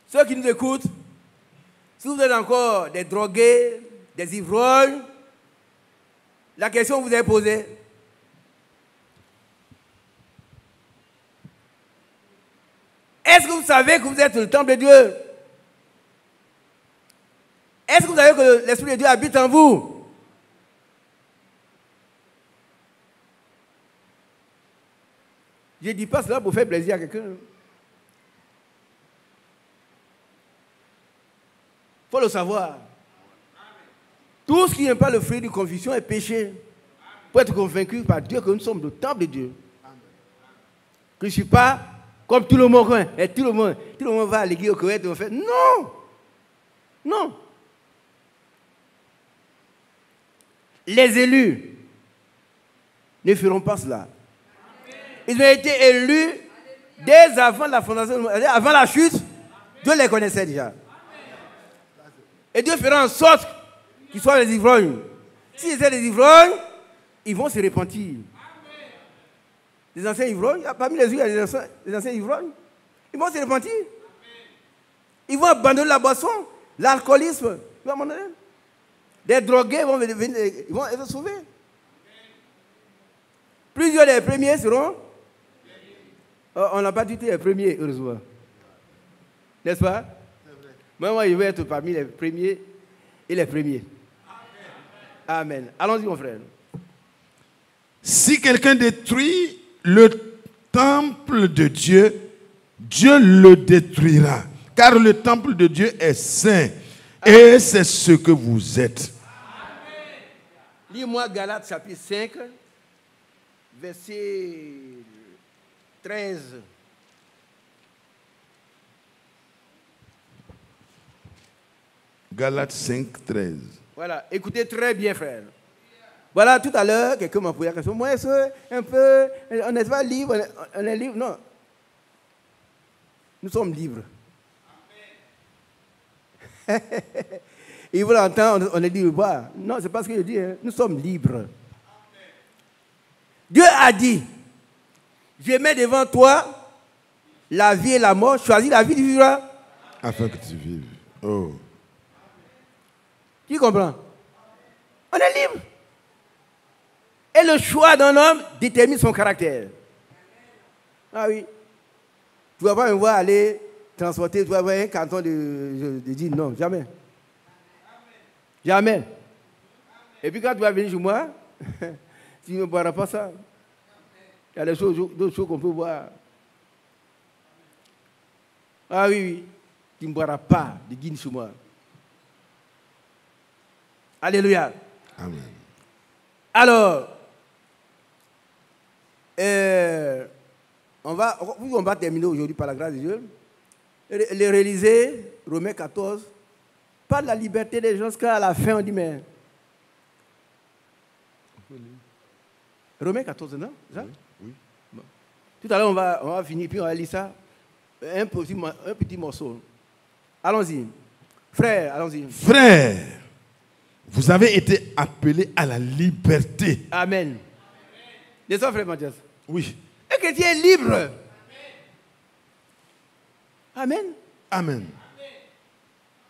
Ceux qui nous écoutent, si vous êtes encore des drogués, des ivrognes, la question que vous avez posée, est-ce que vous savez que vous êtes le temple de Dieu? Est-ce que vous savez que l'Esprit de Dieu habite en vous? Je ne dis pas cela pour faire plaisir à quelqu'un. Il faut le savoir. Tout ce qui n'est pas le fruit d'une conviction est péché. Pour être convaincu par Dieu que nous sommes le temple de Dieu. Que je ne suis pas comme tout le monde. Et tout le monde va à l'église au Koweït et on fait non. Non. Les élus ne feront pas cela. Ils ont été élus dès avant la fondation, avant la chute. Dieu les connaissait déjà. Et Dieu fera en sorte qu'ils soient les ivrognes. S'ils sont les ivrognes, ils vont se repentir. Les anciens ivrognes, parmi les yeux, il y a les anciens ivrognes. Ils vont se repentir. Ils vont abandonner la boisson, l'alcoolisme. Ils vont abandonner. Des drogués ils vont être sauvés. Plusieurs des premiers seront. On n'a pas dit les premiers, heureusement. N'est-ce pas? Moi, je vais être parmi les premiers et les premiers. Amen. Allons-y, mon frère. Si quelqu'un détruit le temple de Dieu, Dieu le détruira. Car le temple de Dieu est saint. Et c'est ce que vous êtes. Lis-moi Galates chapitre 5, verset 13. Galates 5, 13. Voilà, écoutez très bien, frère. Voilà, tout à l'heure, quelqu'un m'a posé la question. Moi, est-ce un peu, on n'est pas libre, on est libre? Non. Nous sommes libres. Ils veulent entendre, on est libre. Non, c'est pas ce que je dis. Hein. Nous sommes libres. Dieu a dit, je mets devant toi la vie et la mort. Choisis la vie, tu vivras. Afin que tu vives. Oh. Qui comprend? On est libre. Et le choix d'un homme détermine son caractère. Ah oui. Tu ne vas pas me voir aller transporter, tu vas avoir un canton de dire non, jamais. Jamais. Et puis quand tu vas venir chez moi, tu ne boiras pas ça. Il y a d'autres choses qu'on peut boire. Ah oui, oui. Tu ne boiras pas de guine chez moi. Alléluia. Amen. Alors, on va terminer aujourd'hui par la grâce de Dieu. Les réaliser, Romains 14, pas de la liberté des gens, jusqu'à la fin, on dit, mais. Romains 14, non? Ça? Oui. Oui. Bon. Tout à l'heure, on va finir, puis on va lire ça. Un petit morceau. Allons-y. Frère, allons-y. Frère, vous avez été appelés à la liberté. Amen. Les frère Mathias? Oui. Un chrétien est libre. Amen. Amen.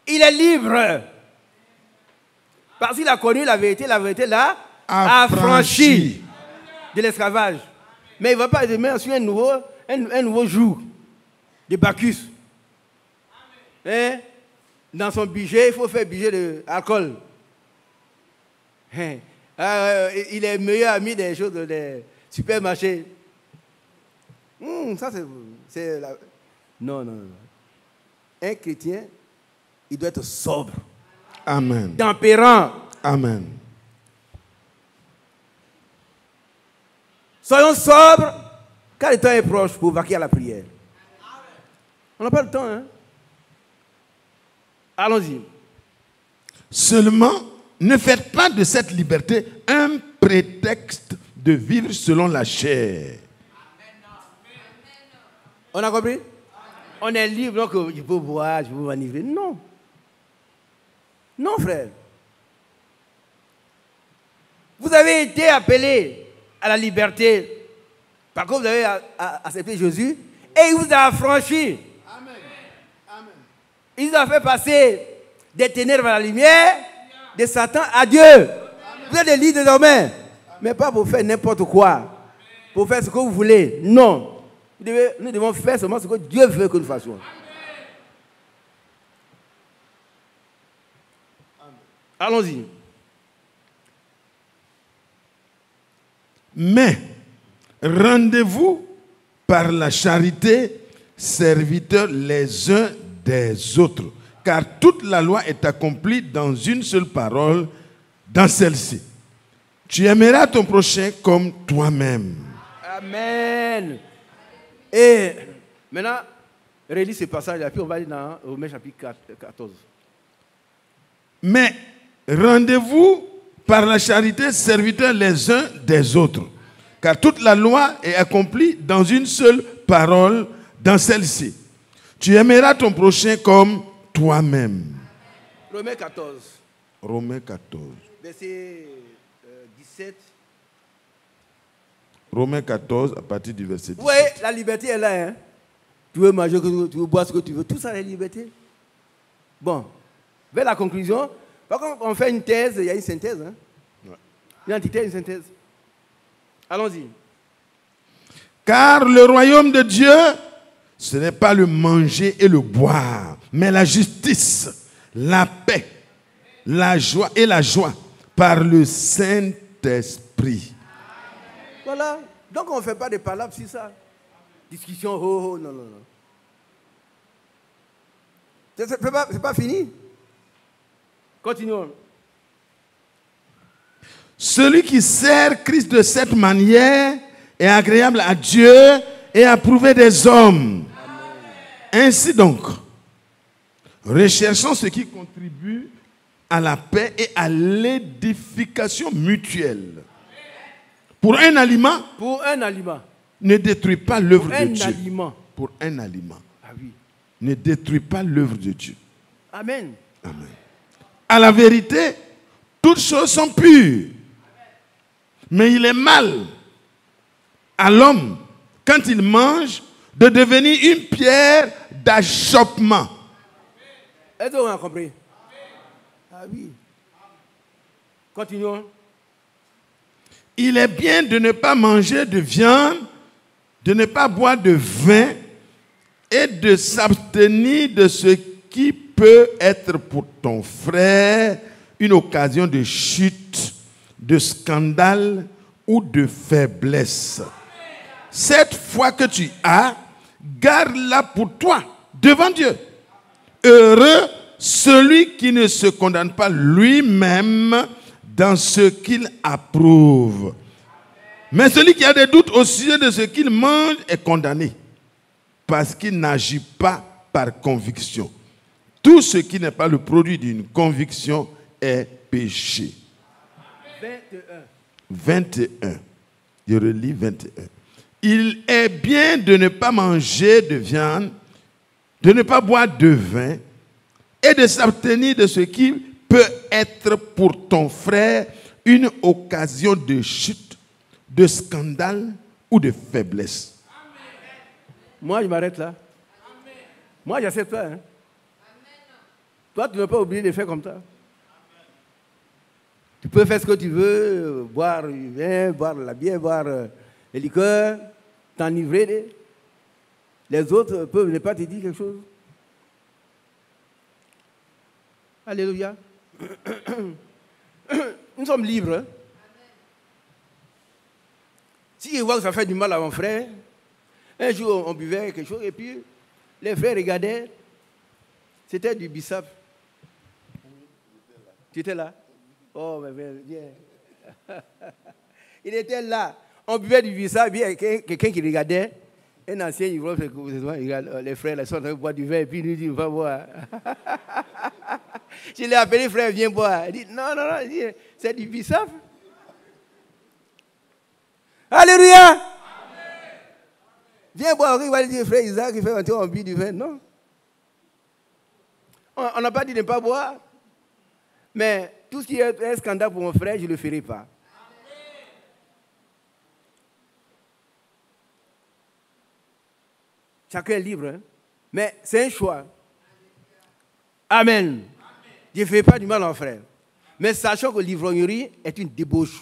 Il est libre. Parce qu'il a connu la vérité l'a affranchi de l'esclavage. Mais il ne va pas demain sur un nouveau jour de Bacchus. Hein? Dans son budget, il faut faire budget d'alcool. Hein? Il est meilleur ami des choses des supermarchés. Ça, c'est la... Non. Un chrétien, il doit être sobre. Amen. Tempérant. Amen. Soyons sobres, car le temps est proche pour vaquer à la prière. On n'a pas le temps, hein? Allons-y. Seulement, ne faites pas de cette liberté un prétexte de vivre selon la chair. On a compris? On est libre, donc je peux boire, je peux m'enivrer. Non. Non, frère. Vous avez été appelé à la liberté. Par contre, vous avez accepté Jésus et il vous a affranchi. Amen. Amen. Il vous a fait passer des ténèbres à la lumière, de Satan à Dieu. Amen. Vous êtes libres désormais. Mais pas pour faire n'importe quoi. Pour faire ce que vous voulez. Non. Nous devons faire seulement ce que Dieu veut que nous fassions. Allons-y. Mais rendez-vous par la charité, serviteurs les uns des autres, car toute la loi est accomplie dans une seule parole, dans celle-ci. Tu aimeras ton prochain comme toi-même. Amen. Et maintenant, relis ce passage, et puis on va aller dans Romains chapitre 14. Mais rendez-vous par la charité, serviteurs les uns des autres. Car toute la loi est accomplie dans une seule parole, dans celle-ci. Tu aimeras ton prochain comme toi-même. Romains 14. Romains 14. Verset 17. Romains 14, à partir du verset 17. Oui, la liberté est là. Hein? Tu veux manger, tu veux boire ce que tu veux. Tout ça, c'est la liberté. Bon, vers la conclusion. Par contre, on fait une thèse, il y a une synthèse. Hein? Ouais. Une entité, une synthèse. Allons-y. Car le royaume de Dieu, ce n'est pas le manger et le boire, mais la justice, la paix, la joie et la joie par le Saint-Esprit. Voilà. Donc on ne fait pas de palabres sur ça. Discussion, oh, non. C'est pas fini. Continuons. Celui qui sert Christ de cette manière est agréable à Dieu et approuvé des hommes. Amen. Ainsi donc, recherchons ce qui contribue à la paix et à l'édification mutuelle. Pour un aliment, ne détruis pas l'œuvre de Dieu. Pour un aliment. Ah oui. Ne détruis pas l'œuvre de Dieu. Amen. Amen. À la vérité, toutes choses sont pures. Mais il est mal à l'homme, quand il mange, de devenir une pierre d'achoppement. Est-ce qu'on a compris? Ah oui. Continuons. Il est bien de ne pas manger de viande, de ne pas boire de vin et de s'abstenir de ce qui peut être pour ton frère une occasion de chute, de scandale ou de faiblesse. Cette foi que tu as, garde-la pour toi, devant Dieu. Heureux celui qui ne se condamne pas lui-même dans ce qu'il approuve. Mais celui qui a des doutes au sujet de ce qu'il mange est condamné, parce qu'il n'agit pas par conviction. Tout ce qui n'est pas le produit d'une conviction est péché. 21. Je relis 21. Il est bien de ne pas manger de viande, de ne pas boire de vin et de s'abstenir de ce qui peut être pour ton frère une occasion de chute, de scandale ou de faiblesse. Moi, je m'arrête là. Moi, j'accepte pas. Hein. Toi, tu ne peux pas oublier de faire comme ça. Tu peux faire ce que tu veux, boire du vin, boire la bière, boire les liqueurs, t'enivrer. Les autres peuvent ne pas te dire quelque chose. Alléluia. Nous sommes libres. Si je vois que ça fait du mal à mon frère, un jour on buvait quelque chose et puis les frères regardaient, c'était du bissap. Tu étais là? Oh, mais viens. Il était là. On buvait du bissap, il y a quelqu'un qui regardait, un ancien ivrogne, les frères sont en train de boire du vin et puis il nous dit, va boire. Je l'ai appelé, frère, viens boire. Il dit, non, c'est du bissap. Alléluia. Viens boire, il va dire, frère Isaac, il fait rentrer en but du vin. Non. On n'a pas dit de ne pas boire. Mais tout ce qui est un scandale pour mon frère, je ne le ferai pas. Chacun est libre. Hein? Mais c'est un choix. Amen. Je ne fais pas du mal à mon frère. Mais sachant que l'ivrognerie est une débauche.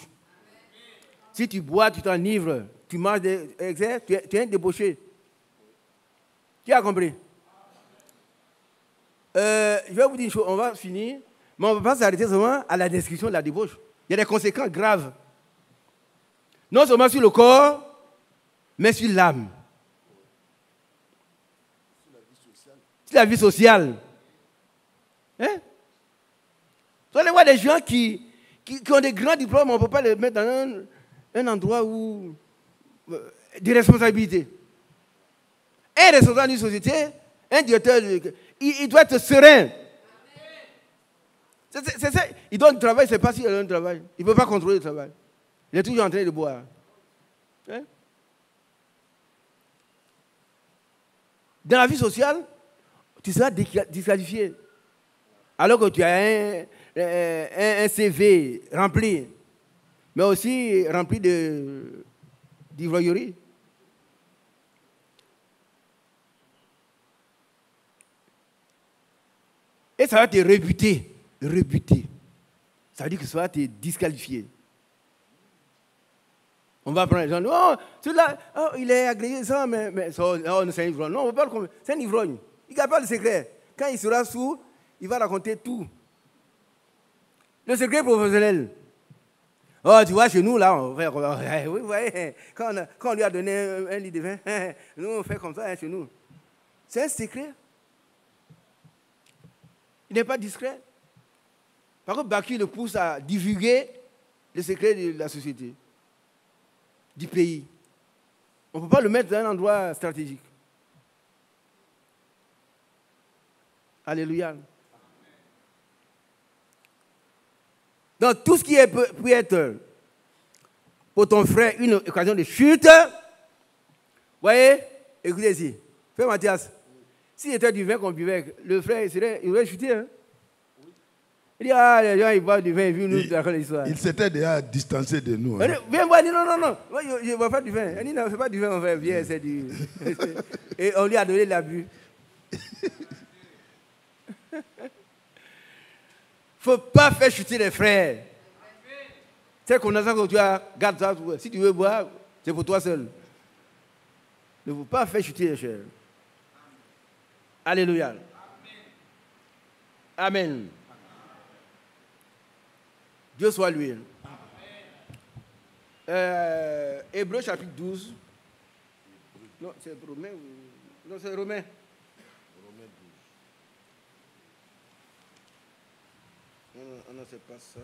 Si tu bois, tu t'enivres, tu manges des excès, tu es un débauché. Qui a compris? Je vais vous dire une chose, on va finir, mais on ne va pas s'arrêter seulement à la description de la débauche. Il y a des conséquences graves. Non seulement sur le corps, mais sur l'âme. Sur la vie sociale. Hein? Vous allez voir des gens qui ont des grands diplômes, on ne peut pas les mettre dans un endroit où des responsabilités. Un responsable d'une société, un directeur, il doit être serein. C'est ça. Il donne du travail, c'est pas s'il donne du travail. Il ne peut pas contrôler le travail. Il est toujours en train de boire. Hein? Dans la vie sociale, tu seras disqualifié. Alors que tu as un CV rempli, mais aussi rempli d'ivrognerie. Et ça va te rebuter. Ça veut dire que ça va te disqualifier. On va prendre les gens, oh, celui-là, oh, il est agréé, ça, mais c'est un ivrogne. Non, on ne peut pas le comprendre. C'est un ivrogne. Il ne garde pas le secret. Quand il sera sourd, il va raconter tout. Le secret professionnel. Oh, tu vois, chez nous, là, on fait comme ça. Oui, vous voyez, quand on lui a donné un lit de vin, nous, on fait comme ça chez nous. C'est un secret. Il n'est pas discret. Par contre, Baki le pousse à divulguer le secret de la société, du pays. On ne peut pas le mettre dans un endroit stratégique. Alléluia. Donc, tout ce qui peut être pour ton frère une occasion de chute, vous voyez, écoutez ici, frère Mathias, s'il était du vin qu'on buvait, le frère, il aurait chuté. Hein? Il dit, ah, les gens, ils boivent du vin, ils vivent nous raconter l'histoire. Il s'était déjà distancé de nous. Hein? Viens voir, il dit, non, moi, je ne bois pas du vin. Il dit, non, c'est pas du vin, mon frère, viens, c'est du... Et on lui a donné l'abus. Il ne faut pas faire chuter les frères. C'est qu'on a ça que tu as, garde ça. Si tu veux boire, c'est pour toi seul. Ne faut pas faire chuter les frères. Alléluia. Amen. Dieu soit loué. Hébreux chapitre 12. Non, c'est Romain. Non, c'est Romain. Non, c'est pas ça.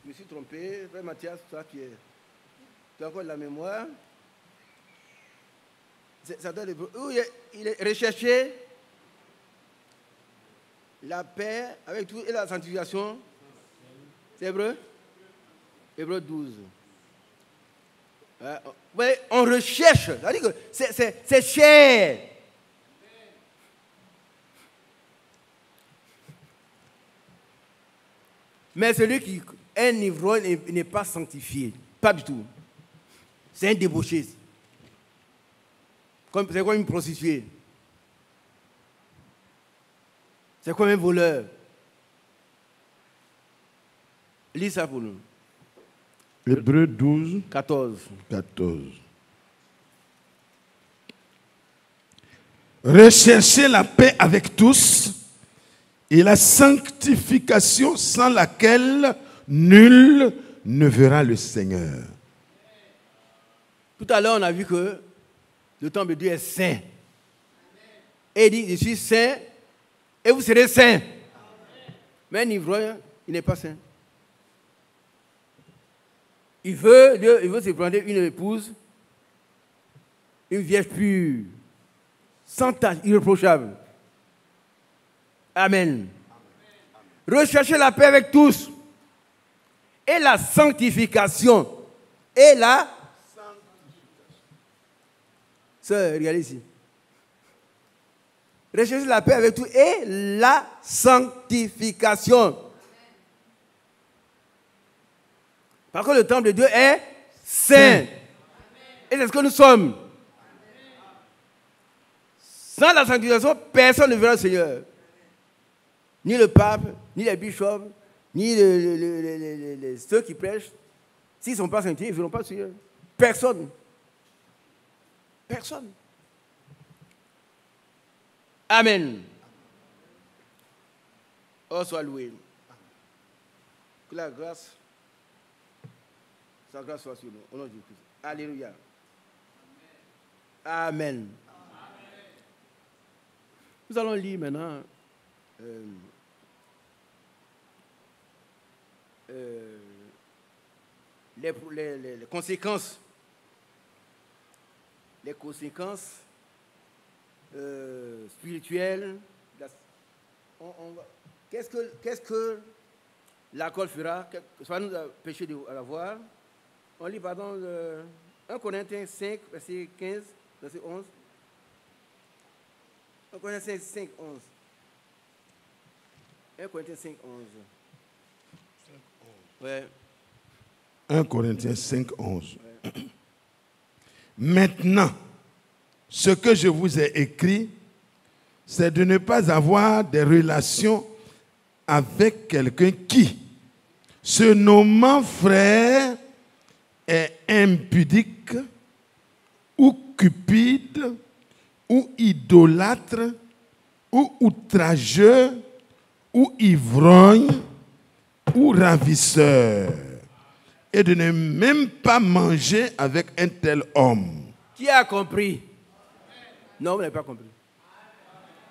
Je me suis trompé. Frère Mathias, toi qui as encore de la mémoire. Ça doit être... Il est recherché la paix avec tout et la sanctification. C'est Hébreu? Hébreu 12. Ouais, on recherche. C'est-à-dire que c'est cher. Mais celui qui est un ivrogne n'est pas sanctifié. Pas du tout. C'est un débauché. C'est comme une prostituée. C'est comme un voleur. Lis ça pour nous. Hébreux 12, 14. Recherchez la paix avec tous et la sanctification sans laquelle nul ne verra le Seigneur. Tout à l'heure, on a vu que le temple de Dieu est saint. Et il dit, je suis saint et vous serez saints. Mais un ivrogne, il n'est pas saint. Il veut se prendre une épouse, une vierge pure, sans tache, irréprochable. Amen. Recherchez la paix avec tous et la sanctification. Et la Sœur, regardez ici. Recherchez la paix avec tout et la sanctification. Parce que le temple de Dieu est saint. Et c'est ce que nous sommes. Sans la sanctification, personne ne verra le Seigneur. Ni le pape, ni les bishops, ni ceux qui prêchent. S'ils ne sont pas sanctifiés, ils ne verront pas le Seigneur. Personne. Personne. Amen. Oh, sois loué. Que la grâce, sa grâce soit sur nous. Au nom de Jésus-Christ. Alléluia. Amen. Nous allons lire maintenant les conséquences. Les conséquences spirituelles. Qu'est-ce que l'alcool fera? Soit nous péché à l'avoir. On lit, pardon, 1 Corinthiens 5, verset 15, verset 11. 1 Corinthiens 5, 11. 1 Corinthiens 5, 11. Ouais. 1 Corinthiens 5, 11. Ouais. Maintenant, ce que je vous ai écrit, c'est de ne pas avoir des relations avec quelqu'un qui, se nommant frère, est impudique, ou cupide, ou idolâtre, ou outrageux, ou ivrogne, ou ravisseur, et de ne même pas manger avec un tel homme. Qui a compris? Non, vous n'avez pas compris.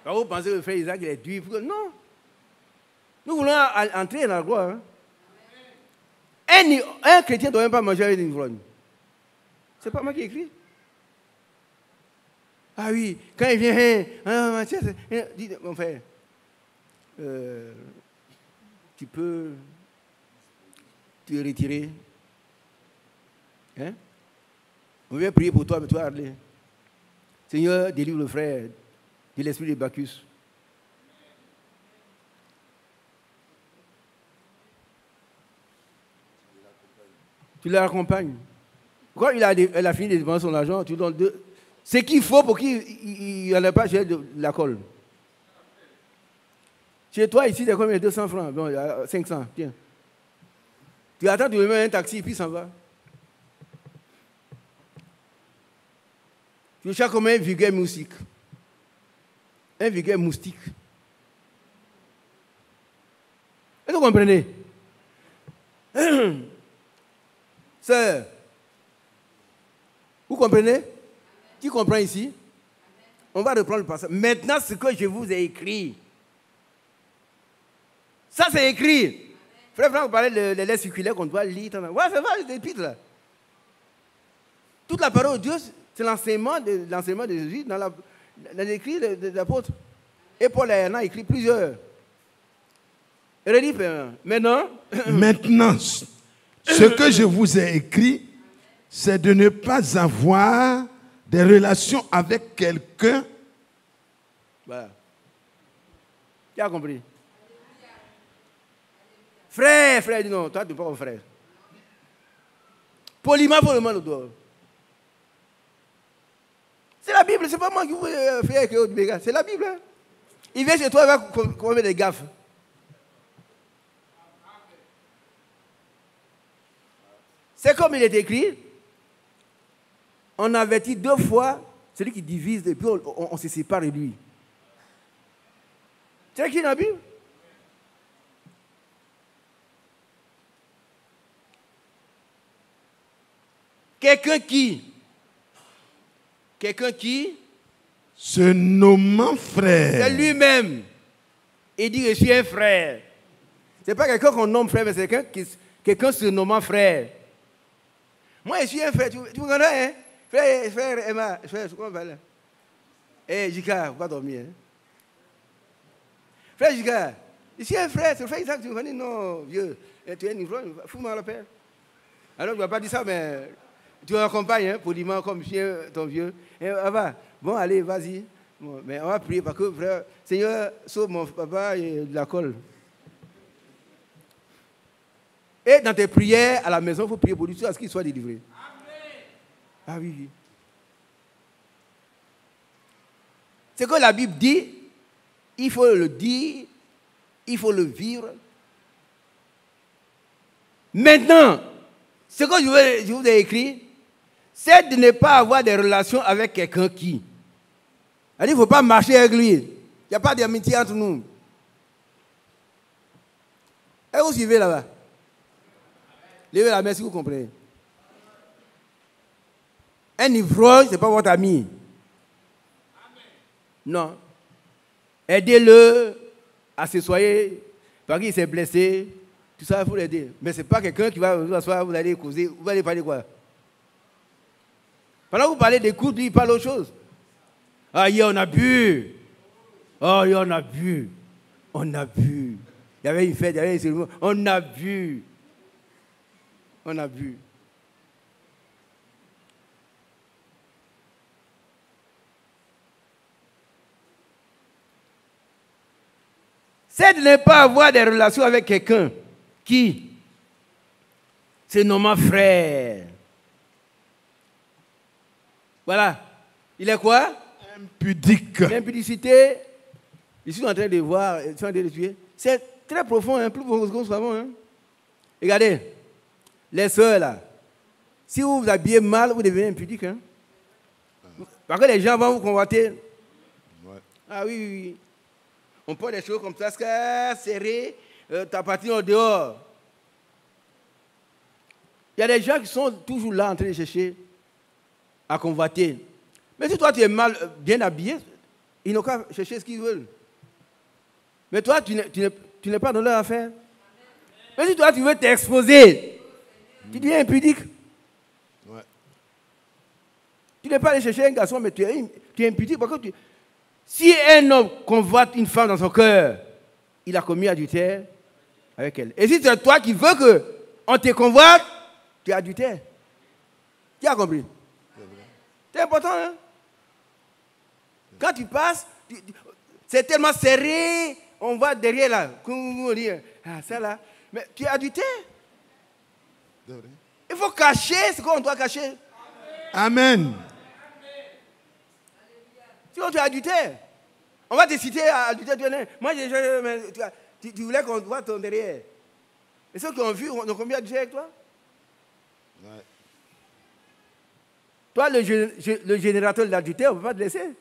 Quand vous pensez que le frère Isaac il est dur, non. Nous voulons entrer dans la gloire. Hein? Un chrétien ne doit même pas manger avec une ivrogne. C'est pas moi qui écris. Ah oui, quand il vient, dis, mon frère, tu peux te retirer. Hein? On vient prier pour toi, mais toi, allez. Seigneur, délivre le frère de l'esprit de Bacchus. Tu l'accompagnes. Quand elle a fini de dépenser son argent, tu donnes deux. Ce qu'il faut pour qu'il n'en ait pas chez de la colle. Chez toi, ici, il y a combien? 200 francs. Bon, 500, tiens. Tu attends, tu lui mets un taxi, puis ça va. Tu cherches comme un vulgaire moustique. Un vulgaire moustique. Est-ce que vous comprenez? Sœur, vous comprenez? Qui comprend ici? On va reprendre le passage. Maintenant, ce que je vous ai écrit. Ça, c'est écrit. Frère Franck, vous parlez de lettres circulaires qu'on doit lire. Ouais, c'est vrai, c'est l'épître là. Toute la parole de Dieu, c'est l'enseignement de Jésus dans l'écrit de l'apôtre. Et Paul en a écrit plusieurs. Maintenant, ce que je vous ai écrit, c'est de ne pas avoir des relations avec quelqu'un. Voilà. Tu as compris? Frère, dis non, toi tu n'es pas mon frère. Poliment pour le mal au doigt. C'est la Bible, c'est pas moi qui vous fais avec eux, c'est la Bible. Hein? Il vient chez toi, il va commettre des gaffes. C'est comme il est écrit, on avertit 2 fois celui qui divise et puis on se sépare de lui. C'est écrit dans la Bible. Quelqu'un qui se nommant frère. C'est lui-même. Il dit, je suis un frère. Ce n'est pas quelqu'un qu'on nomme frère, mais c'est quelqu'un se nommant frère. Moi, je suis un frère. Tu me connais, hein? Frère Emma, frère, comment on va là? Eh, Jika, faut pas dormir. Hein? Frère Jika, je suis un frère. C'est le frère Isaac, tu me connais? Non, vieux. Tu es une ivrogne, fous-moi la paix. Alors, je ne vais pas dire ça, mais Tu l'accompagnes, hein, poliment, comme chien, ton vieux. Et, va. Bon, allez, vas-y. Bon, mais on va prier parce que, frère, Seigneur, sauve mon papa et de la colle. Et dans tes prières à la maison, il faut prier pour lui, à ce qu'il soit délivré. Amen. Ah oui, oui. C'est que la Bible dit, il faut le dire, il faut le vivre. Maintenant, ce que je vous ai écrit, c'est de ne pas avoir des relations avec quelqu'un qui. Il ne faut pas marcher avec lui. Il n'y a pas d'amitié entre nous. Et vous suivez là-bas. Levez la main si vous comprenez. Un ivrogne, ce n'est pas votre ami. Non. Aidez-le à se soigner parce qu'il s'est blessé. Tout ça, il faut l'aider. Mais ce n'est pas quelqu'un qui va vous asseoir, vous allez causer. Vous allez parler quoi? Pendant que vous parlez des coups, lui, il parle autre chose. Ah, hier, on a bu. Oh, hier, on a bu. On a bu. Il y avait une fête, il y avait une cérémonie. On a bu. On a bu. C'est de ne pas avoir des relations avec quelqu'un qui se nomme frère. Voilà. Il est quoi? Impudique. L'impudicité, je suis en train de voir, je suis en train de tuer. C'est très profond, hein, plus profond que nous savons. Hein. Regardez, les sœurs là, si vous vous habillez mal, vous devenez impudique. Hein. Parce que les gens vont vous convoiter. Ouais. Ah oui, oui, oui. On porte des choses comme ça, serrées, ta partie en dehors. Il y a des gens qui sont toujours là en train de chercher à convoiter. Mais si toi tu es mal, bien habillé, ils n'ont qu'à chercher ce qu'ils veulent. Mais toi, tu n'es pas dans leur affaire. Mais si toi tu veux t'exposer, tu deviens impudique. Ouais. Tu n'es pas allé chercher un garçon, mais tu es impudique parce que si un homme convoite une femme dans son cœur, il a commis adultère avec elle. Et si c'est toi qui veux qu'on te convoite, tu es adultère. Tu as compris? C'est important, hein? Quand tu passes, c'est tellement serré, on voit derrière là, on dit, ah ça là, mais tu es adultère. Il faut cacher ce qu'on doit cacher. Amen. Sinon tu es adultère. On va te citer à adultère. Moi, tu voulais qu'on voit ton derrière. Et ceux qui ont vu, ont combien adultère avec toi? Ouais. Toi, le générateur de l'adultère, on ne peut pas te laisser.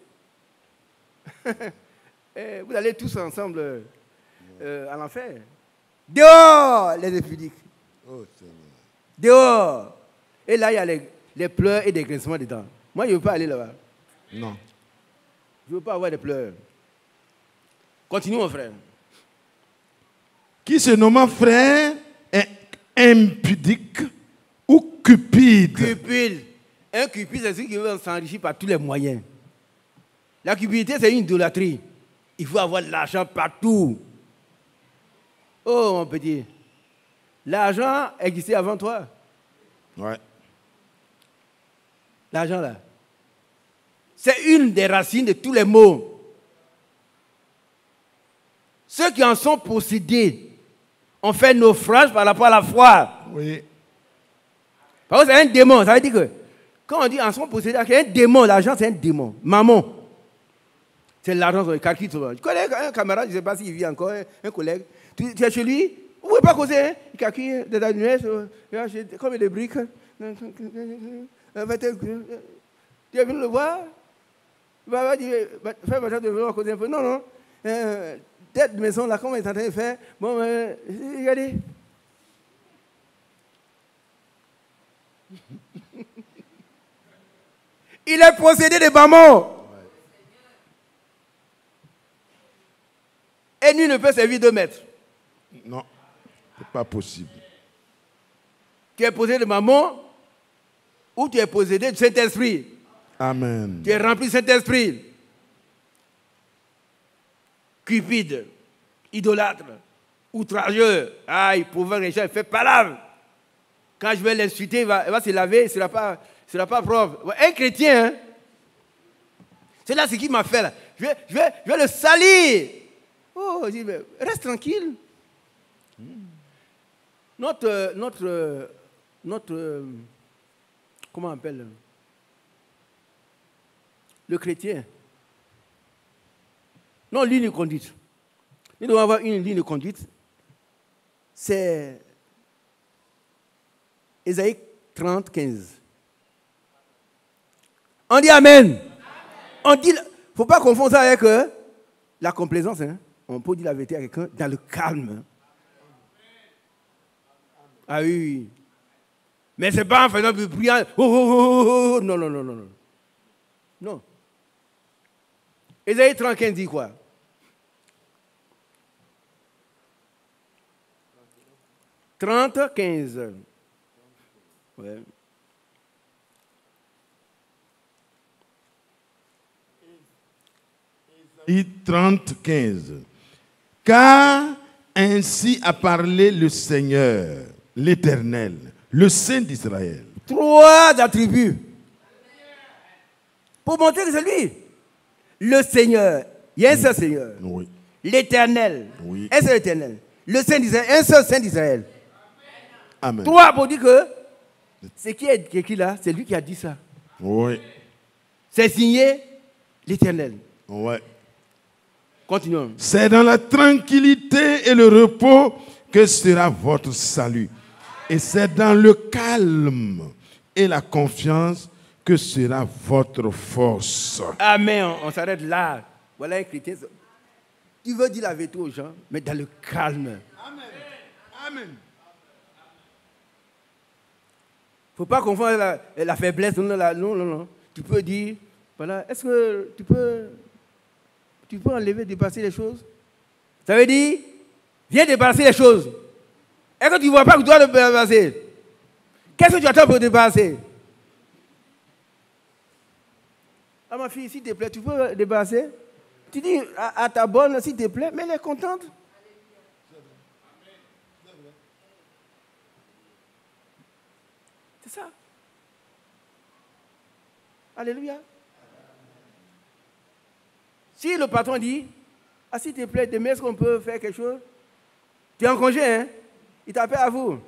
Vous allez tous ensemble à l'enfer. Dehors, les impudiques. Oh, dehors. Et là, il y a les pleurs et des grincements dedans. Moi, je ne veux pas aller là-bas. Non. Je ne veux pas avoir des pleurs. Continuons, frère. Qui se nomme frère est impudique ou cupide. Cupide. Un cupide, c'est celui qui veut s'enrichir par tous les moyens. La cupidité, c'est une idolâtrie. Il faut avoir de l'argent partout. Oh, mon petit. L'argent existait avant toi. Ouais. L'argent, là. C'est une des racines de tous les maux. Ceux qui en sont possédés ont fait naufrage par rapport à la foi. Oui. Parce que c'est un démon. Ça veut dire que quand on dit en sont possédés, c'est un démon. L'argent, c'est un démon. Maman. C'est l'argent sur le calcul. Je connais un camarade, je ne sais pas s'il vit encore, un collègue. Tu es chez lui, vous ne pouvez pas causer. Hein? Il calcule des annuaires, comme des briques. Tu es venu le voir? Il va dire, fais ma chance de venir causer un peu. Non, non. Tête de maison, là, comment il est en train de faire? Bon, regardez. Il est possédé de maman. Et lui ne peut servir 2 mètres. Non, ce n'est pas possible. Tu es possédé de maman ou tu es possédé du Saint-Esprit. Amen. Tu es rempli du Saint-Esprit. Cupide, idolâtre, outrageux. Ah, il provoque les gens, il fait palabre. Quand je vais l'insulter, il va se laver, il ne sera pas propre. Un chrétien, hein? C'est là ce qu'il m'a fait. Là. Je vais le salir. Oh, je dis, mais reste tranquille. Notre comment on appelle le chrétien. Non, ligne de conduite. Nous devons avoir une ligne de conduite. C'est Ésaïe 30, 15. On dit Amen. On dit, il ne faut pas confondre ça avec la complaisance. Hein. On peut dire la vérité à quelqu'un dans le calme. Ah oui. Mais ce n'est pas en faisant du bruit. Oh. Non. Non. Ésaïe 30, 15 dit quoi? « 30, 15. Ouais. Et 30, 15. Car ainsi a parlé le Seigneur, l'Éternel, le Saint d'Israël. 3 attributs. Pour montrer que c'est lui. Le Seigneur. Il y a un seul Seigneur. Oui. L'Éternel. Oui. Un seul Éternel. Le Saint d'Israël. Un seul Saint d'Israël. Amen. 3 pour dire que c'est qui est écrit là, c'est lui qui a dit ça. Oui. C'est signé l'Éternel. Oui. Continuons. C'est dans la tranquillité et le repos que sera votre salut. Et c'est dans le calme et la confiance que sera votre force. Amen. On s'arrête là. Voilà un chrétien. Tu veux dire la vérité aux gens, mais dans le calme. Amen. Amen. Il ne faut pas confondre la faiblesse. Non. Tu peux dire, voilà, est-ce que tu peux enlever, dépasser les choses? Ça veut dire, viens dépasser les choses. Est-ce que tu ne vois pas que tu dois dépasser? Qu'est-ce que tu attends pour dépasser? Ah, ma fille, s'il te plaît, tu peux dépasser? Tu dis à ta bonne, s'il te plaît, mais elle est contente. C'est ça. Alléluia. Si le patron dit, ah, s'il te plaît, demain, est-ce qu'on peut faire quelque chose? Tu es en congé, hein? Il t'appelle à vous.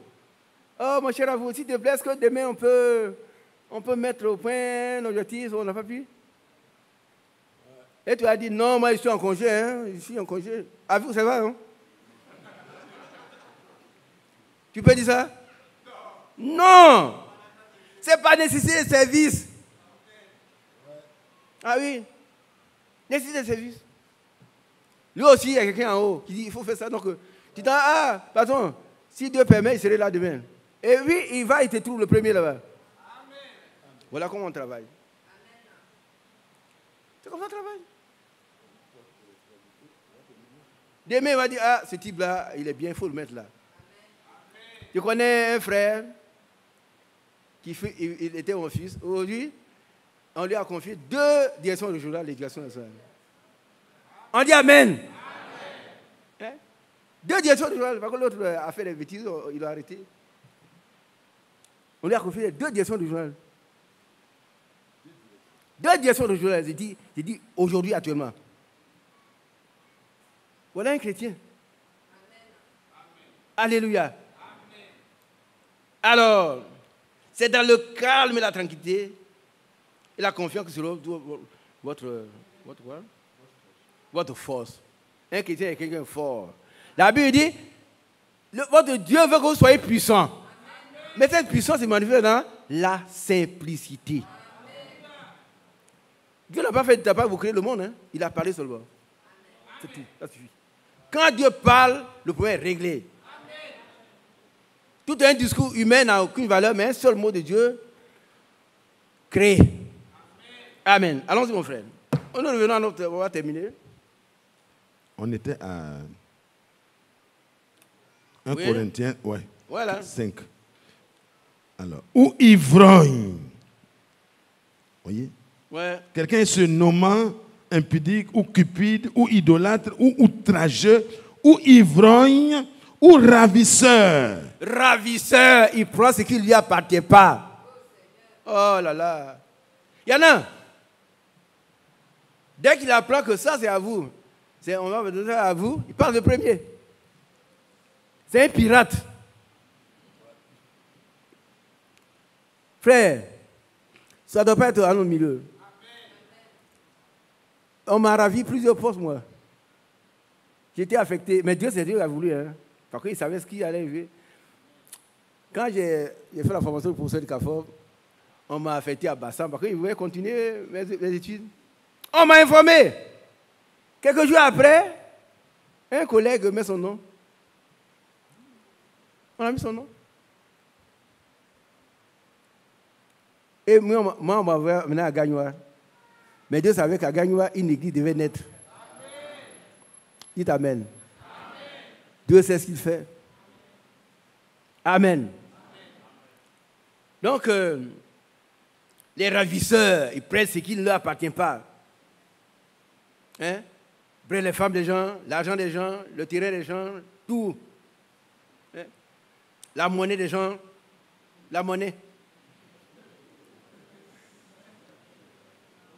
Oh, mon cher à vous, s'il te plaît, est-ce que demain, on peut mettre au point nos objectifs, on n'a pas pu? Et tu as dit, non, moi, je suis en congé, hein? Je suis en congé. À vous, ça va, hein? Tu peux dire ça? Non! Ce n'est pas nécessaire de service. Ah oui? Nécessité de service. Lui aussi, il y a quelqu'un en haut qui dit il faut faire ça. Donc, tu dis ah, pardon, si Dieu permet, il serait là demain. Et oui, il va, il te trouve le premier là-bas. Voilà comment on travaille. C'est comme ça qu'on travaille. Demain, il va dire ah, ce type-là, il est bien, il faut le mettre là. Je connais un frère il était mon fils. Aujourd'hui, on lui a confié 2 directions régionales de l'éducation nationale. On dit Amen. Hein? 2 directions régionales. Parce que l'autre a fait des bêtises, il a arrêté. On lui a confié 2 directions régionales. 2 directions régionales. J'ai dit aujourd'hui, actuellement. Voilà un chrétien. Alléluia. Amen. Alors, c'est dans le calme et la tranquillité et la confiance que sera votre force. Un chrétien est quelqu'un fort. La Bible dit, votre Dieu veut que vous soyez puissants. Mais cette puissance est manifestée dans la simplicité. Dieu n'a pas vous créer le monde, hein? Il a parlé seulement. C'est tout, ça suffit. Quand Dieu parle, le problème est réglé. Tout un discours humain n'a aucune valeur, mais un seul mot de Dieu crée. Amen. Allons-y, mon frère. On est revenu à notre... On va terminer. On était à 1 Corinthiens, ouais. Voilà. 5. Alors, ou ivrogne. Voyez? Ouais. Quelqu'un se nommant impudique, ou cupide, ou idolâtre, ou outrageux, ou ivrogne, ou ravisseur. Ravisseur, il prend ce qui ne lui appartient pas. Oh là là. Il y en a. Dès qu'il apprend que ça, c'est à vous. On va vous donner ça à vous. Il parle le premier. C'est un pirate. Frère, ça ne doit pas être à nos milieux. On m'a ravi plusieurs postes, moi. J'étais affecté. Mais Dieu, c'est Dieu qui a voulu. Hein, parce qu'il savait ce qui allait arriver. Quand j'ai fait la formation de professeur de CAFOR, on m'a affecté à Bassam parce qu'il voulait continuer mes études. On m'a informé. Quelques jours après, un collègue met son nom. On a mis son nom. Et moi on m'a mené à Gagnoua. Mais Dieu savait qu'à Gagnoua, une église devait naître. Dites Amen. Dieu sait ce qu'il fait. Amen. Donc, les ravisseurs, ils prennent ce qui ne leur appartient pas. Hein? Ils prennent les femmes des gens, l'argent des gens, le terrain des gens, tout. Hein? La monnaie des gens, la monnaie.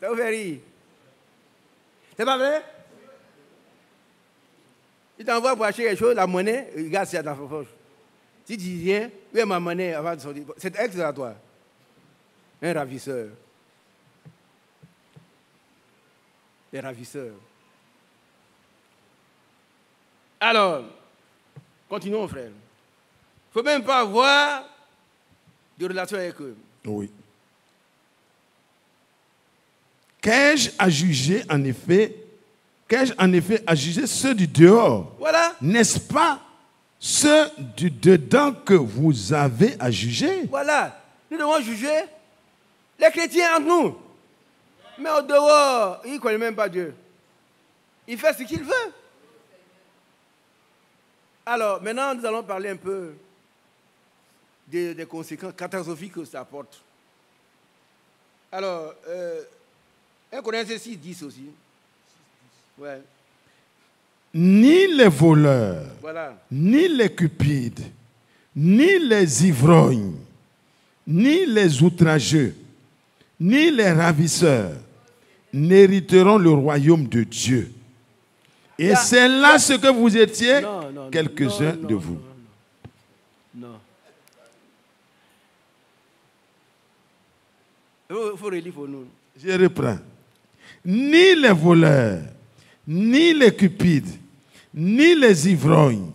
Ça vous fait rire? C'est pas vrai? Il t'envoie pour acheter quelque chose, la monnaie, regarde si c'est dans ta poche. Si tu viens, où est ma monnaie avant de sortir? C'est ex à toi. Un ravisseur. Les ravisseurs. Alors, continuons, frère. Il ne faut même pas avoir de relation avec eux. Oui. Qu'ai-je à juger, en effet, à juger ceux du dehors? Voilà. N'est-ce pas ceux du dedans que vous avez à juger? Voilà. Nous devons juger les chrétiens entre nous. Mais au dehors, il ne connaît même pas Dieu. Il fait ce qu'il veut. Alors, maintenant, nous allons parler un peu des conséquences catastrophiques que ça apporte. Alors, 1 Corinthiens 6, 10 aussi. Ouais. Ni les voleurs, Voilà. ni les cupides, ni les ivrognes, ni les outrageux, ni les ravisseurs n'hériteront le royaume de Dieu. Et c'est là ce que vous étiez, quelques-uns de vous. Non. Il faut relire pour nous. Je reprends. Ni les voleurs, ni les cupides, ni les ivrognes,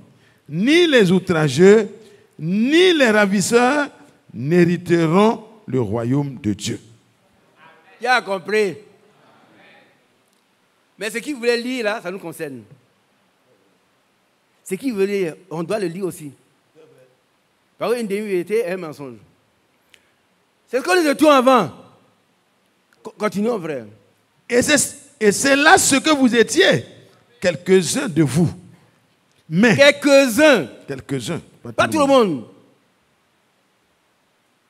ni les outrageux, ni les ravisseurs n'hériteront le royaume de Dieu. Il a compris. Mais ce qu'il voulait lire là, ça nous concerne. Ce qu'il veut lire, on doit le lire aussi. Parce qu'une demi-vérité est un mensonge. C'est ce qu'on nous dit avant. Continuons, frère. Et c'est là ce que vous étiez, quelques-uns de vous. Mais Quelques-uns. Pas tout le monde.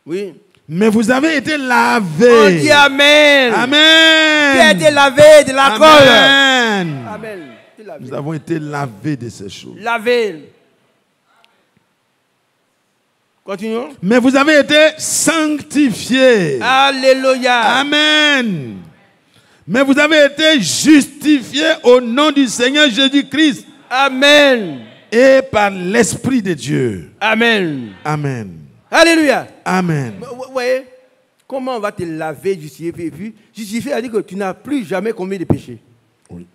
Oui. Mais vous avez été lavés. On dit Amen. Amen. Qui a été lavé de la colle. Amen. Amen. Nous avons été lavés de ces choses. Lavé. Continuons. Mais vous avez été sanctifiés. Alléluia. Amen. Mais vous avez été justifiés au nom du Seigneur Jésus-Christ. Amen. Et par l'Esprit de Dieu. Amen. Amen. Alléluia. Amen. Vous voyez, comment on va te laver, justifier, et puis justifier, a dit que tu n'as plus jamais commis de péché. Oui.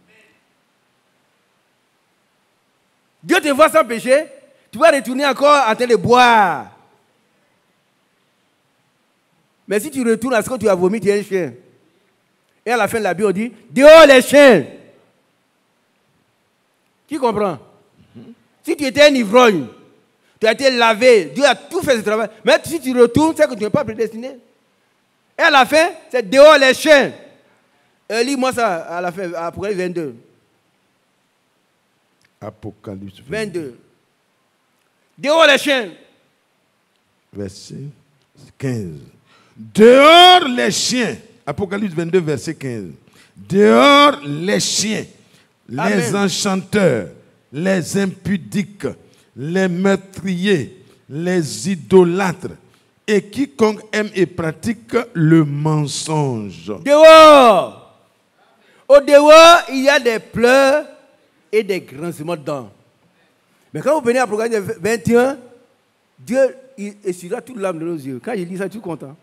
Dieu te voit sans péché, tu vas retourner encore en train de boire. Mais si tu retournes à ce que tu as vomi, tu es un chien. Et à la fin de la Bible, on dit, dehors les chiens. Qui comprend? Si tu étais un ivrogne, tu as été lavé, Dieu a tout fait ce travail. Mais si tu retournes, c'est que tu n'es pas prédestiné. Et à la fin, c'est dehors les chiens. Lis-moi ça à la fin, Apocalypse 22. Apocalypse 22. Dehors les chiens. Verset 15. Dehors les chiens. Apocalypse 22, verset 15. Dehors les chiens, les enchanteurs, les impudiques, les meurtriers, les idolâtres et quiconque aime et pratique le mensonge. Dehors. Au dehors, il y a des pleurs et des grincements de dents. Mais quand vous venez à Apocalypse 21, Dieu il essuiera toute l'âme de nos yeux. Quand il lis ça, je suis content.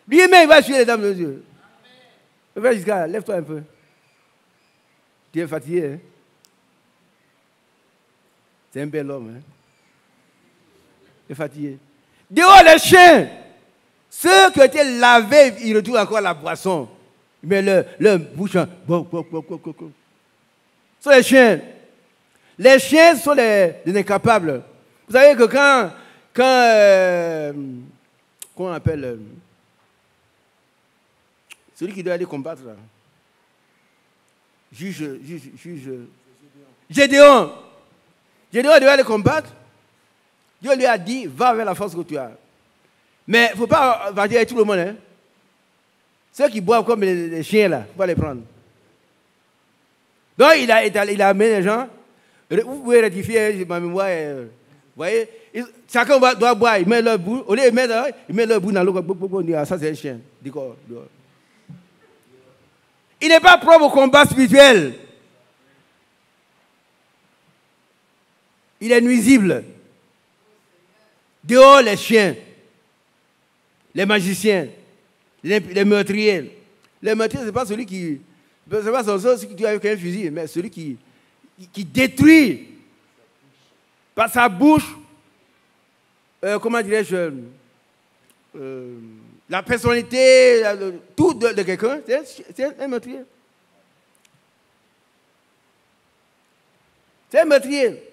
Lui-même, il va essuyer les larmes de nos yeux. Frère Giscard, lève-toi un peu. Tu es fatigué, hein? C'est un bel homme, hein? Tu es fatigué. Dehors, les chiens, ceux qui ont été lavés, ils retrouvent encore la boisson. Mais leur bouche, ce sont les chiens. Les chiens sont des incapables. Vous savez que quand comment on appelle celui qui doit aller combattre là, juge Gédéon devait aller combattre. Dieu lui a dit, va vers la force que tu as. Mais il ne faut pas dire avec tout le monde. Hein. Ceux qui boivent comme les chiens là, il ne faut pas les prendre. Donc il a amené les gens. Vous pouvez rectifier ma mémoire. Vous voyez, chacun doit boire, il met leur bout. Au lieu de mettre, il met leur bout dans l'eau. Ça c'est un chien. Il n'est pas propre au combat spirituel. Il est nuisible. Dehors, les chiens, les magiciens, les meurtriers. Les meurtriers, ce n'est pas celui qui. Ce n'est pas celui qui tue avec un fusil, mais celui qui détruit par sa bouche, comment dirais-je, la personnalité, tout de quelqu'un. C'est un meurtrier. C'est un meurtrier.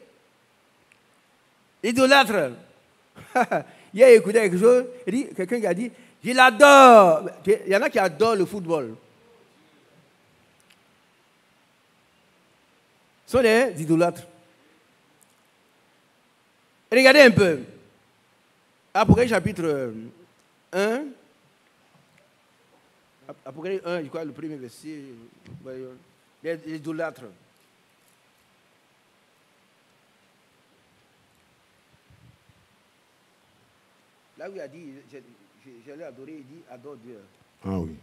Idolâtre. Il a écouté quelque chose, quelqu'un qui a dit, je l'adore. Il y en a qui adorent le football. Ce sont des idolâtres. Regardez un peu. Apocalypse chapitre 1. Apocalypse 1, je crois, le premier verset. Les idolâtres. Là où il a dit, je l'ai adoré, il dit, adore Dieu. Ah oui.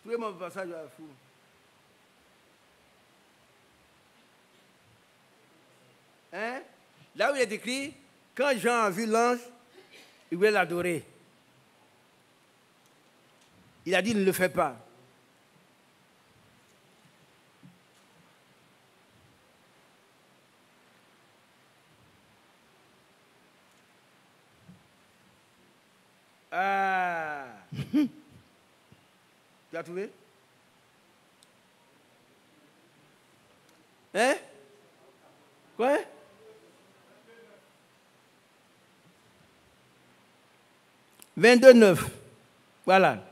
Trouvez mon passage à fou. Hein? Là où il est écrit, quand Jean a vu l'ange, il voulait l'adorer. Il a dit, ne le fais pas. Ah. Tu as trouvé? Hein? Quoi? « 22,9. Voilà.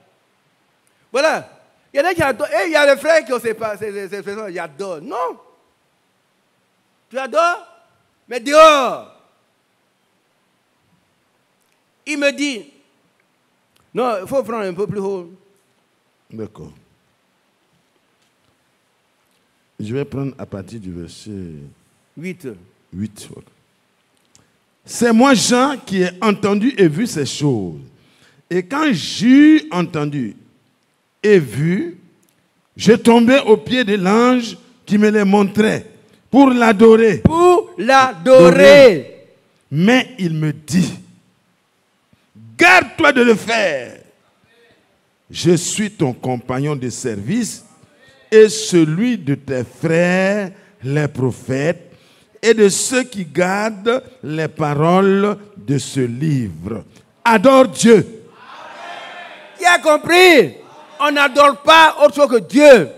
Voilà. Il y en a qui adorent. Et il y a les frères qui ne sait pas. Ces personnes, ils adorent. Non. Tu adores, mais dehors. Il me dit, non, il faut prendre un peu plus haut. D'accord. Je vais prendre à partir du verset 8. C'est moi, Jean, qui ai entendu et vu ces choses. Et quand j'eus entendu et vu, je tombais aux pieds de l'ange qui me les montrait pour l'adorer. Pour l'adorer. Mais il me dit, garde-toi de le faire. Je suis ton compagnon de service et celui de tes frères, les prophètes, et de ceux qui gardent les paroles de ce livre. Adore Dieu. Qui a compris? On n'adore pas autre chose que Dieu.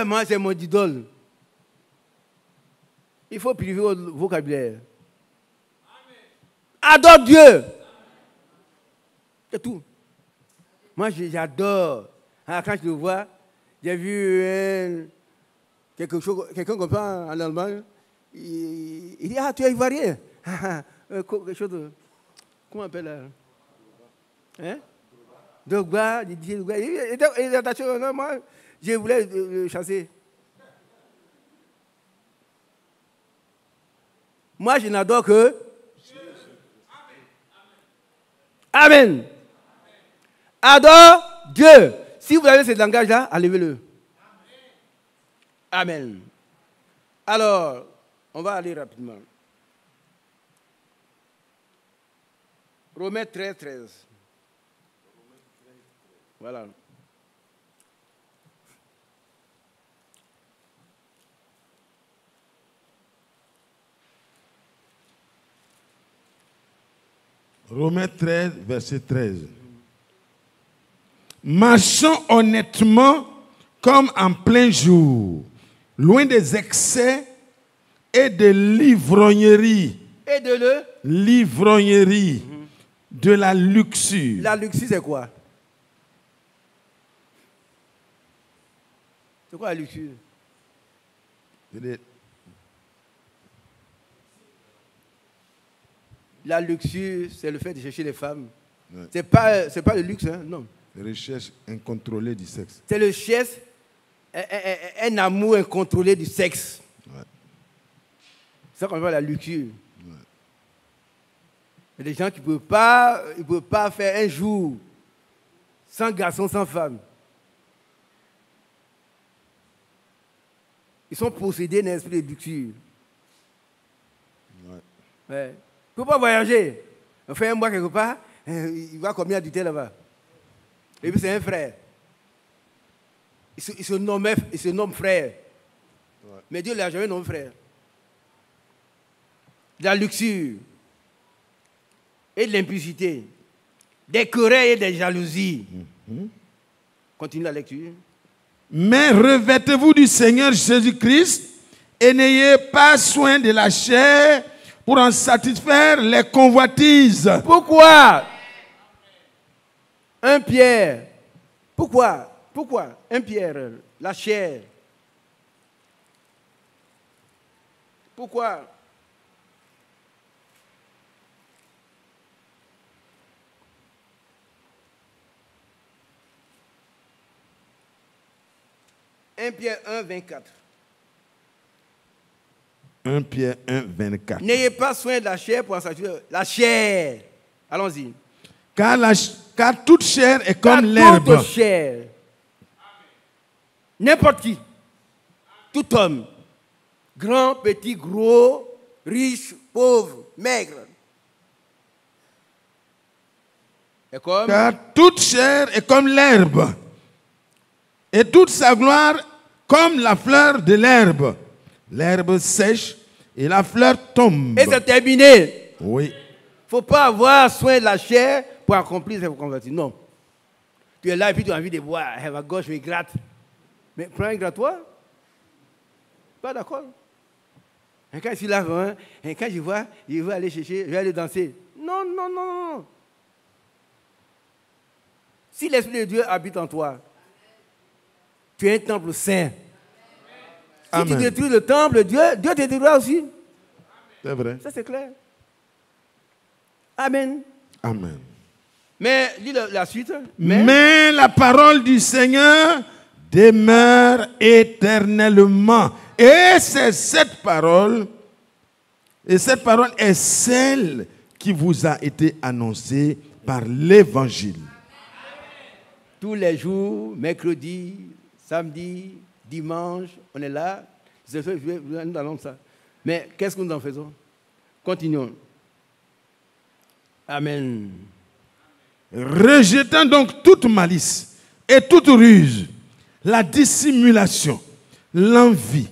Moi, c'est mon idole. Il faut priver au vocabulaire. Adore Dieu. C'est tout. Moi, j'adore. Quand je le vois, j'ai vu quelqu'un comme ça en Allemagne. Il dit, ah, tu es ivoirien. quelque chose de... Comment on appelle là? Hein? Drogba, Didier Drogba. Et attention, non, moi, je voulais le chasser. Moi, je n'adore que... Amen. Adore Dieu. Si vous avez ce langage-là, enlevez-le. Amen. Alors, on va aller rapidement. Romains 13, 13. Voilà. Romains 13, verset 13. Marchons honnêtement comme en plein jour, loin des excès et de l'ivrognerie. Et de le... L'ivrognerie, de la luxure. La luxure, c'est quoi? C'est quoi la luxure? La luxure, c'est le fait de chercher les femmes. Ouais. C'est pas le luxe, hein? Non. Recherche incontrôlée du sexe. C'est le cherche, un amour incontrôlé du sexe. Ouais. C'est ça qu'on appelle la luxure. Ouais. Il y a des gens qui ne peuvent pas faire un jour sans garçon, sans femme. Ils sont possédés d'un esprit de luxure. Ouais. Ouais. Il ne peut pas voyager. On fait un mois quelque part, il va combien du temps là-bas? Et puis c'est un frère. Il se nomme frère. Ouais. Mais Dieu ne l'a jamais nommé frère. De la luxure et de l'impudicité, des querelles et des jalousies. Continue la lecture. Mais revêtez-vous du Seigneur Jésus-Christ et n'ayez pas soin de la chair pour en satisfaire les convoitises. Pourquoi? 1 Pierre. Pourquoi? 1 Pierre, la chair. Pourquoi? Un Pierre 1, 24. 1 Pierre 1, 24. N'ayez pas soin de la chair pour en satisfaire. La chair. Allons-y. Car toute chair est comme l'herbe. Toute chair. N'importe qui. Tout homme. Grand, petit, gros, riche, pauvre, maigre. Et comme... Car toute chair est comme l'herbe. Et toute sa gloire comme la fleur de l'herbe. L'herbe sèche et la fleur tombe. Et c'est terminé. Oui. Il ne faut pas avoir soin de la chair pour accomplir ses convertis. Non. Tu es là et puis tu as envie de boire. À gauche, je me gratte. Mais prends un grattoir. Pas d'accord. Et quand je suis là, et quand je vois, je veux aller chercher, je vais aller danser. Non, non, non, non. Si l'Esprit de Dieu habite en toi, tu es un temple saint. Si Amen. tu détruis le temple, Dieu te détruira aussi. C'est vrai. Ça, c'est clair. Amen. Amen. Mais, lis la suite. Mais la parole du Seigneur demeure éternellement. Et c'est cette parole est celle qui vous a été annoncée par l'Évangile. Tous les jours, mercredi, samedi, dimanche, on est là. Nous allons ça. Mais qu'est-ce que nous en faisons? Continuons. Amen. Rejetant donc toute malice et toute ruse, la dissimulation, l'envie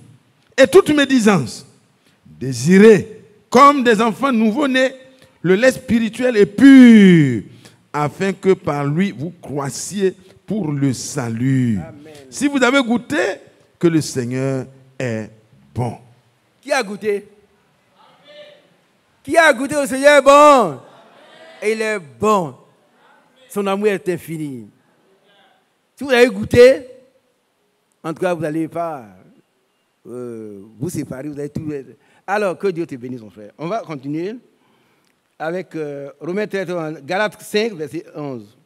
et toute médisance, désirez, comme des enfants nouveau-nés, le lait spirituel et pur, afin que par lui vous croissiez pour le salut. Amen. Si vous avez goûté que le Seigneur est bon. Qui a goûté? Qui a goûté au Seigneur est bon? Et il est bon. Son amour est infini. Si vous avez goûté, en tout cas, vous n'allez pas vous séparer. Vous allez tout... Alors, que Dieu te bénisse, mon frère. On va continuer. avec Romains 13, Galates 5, verset 11.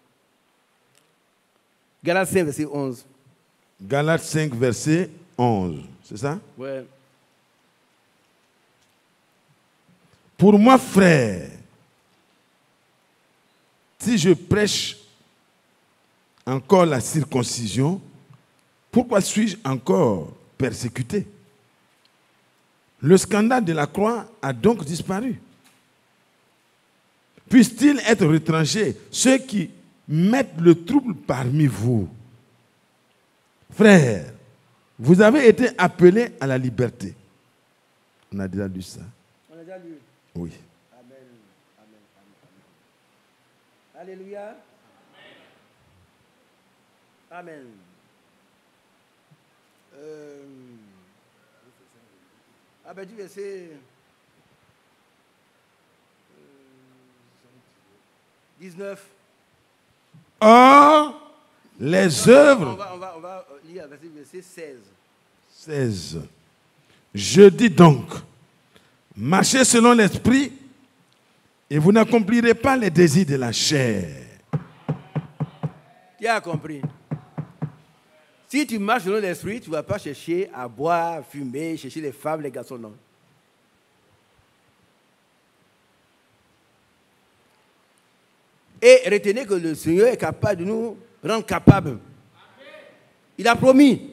Galates 5, verset 11. Galates 5, verset 11. C'est ça? Ouais. Pour moi, frère, si je prêche encore la circoncision, pourquoi suis-je encore persécuté? Le scandale de la croix a donc disparu. Puissent-ils être retranchés ceux qui mettent le trouble parmi vous? Frères, vous avez été appelés à la liberté. On a déjà lu ça. On a déjà lu. Oui. Amen. Amen. Amen. Alléluia. Amen. Du verset 19. Or, les œuvres... On va lire verset 16. 16. Je dis donc, marchez selon l'esprit et vous n'accomplirez pas les désirs de la chair. Tu as compris? Si tu marches selon l'esprit, tu ne vas pas chercher à boire, fumer, chercher les femmes, les garçons, non. Et retenez que le Seigneur est capable de nous rendre capables. Il a promis.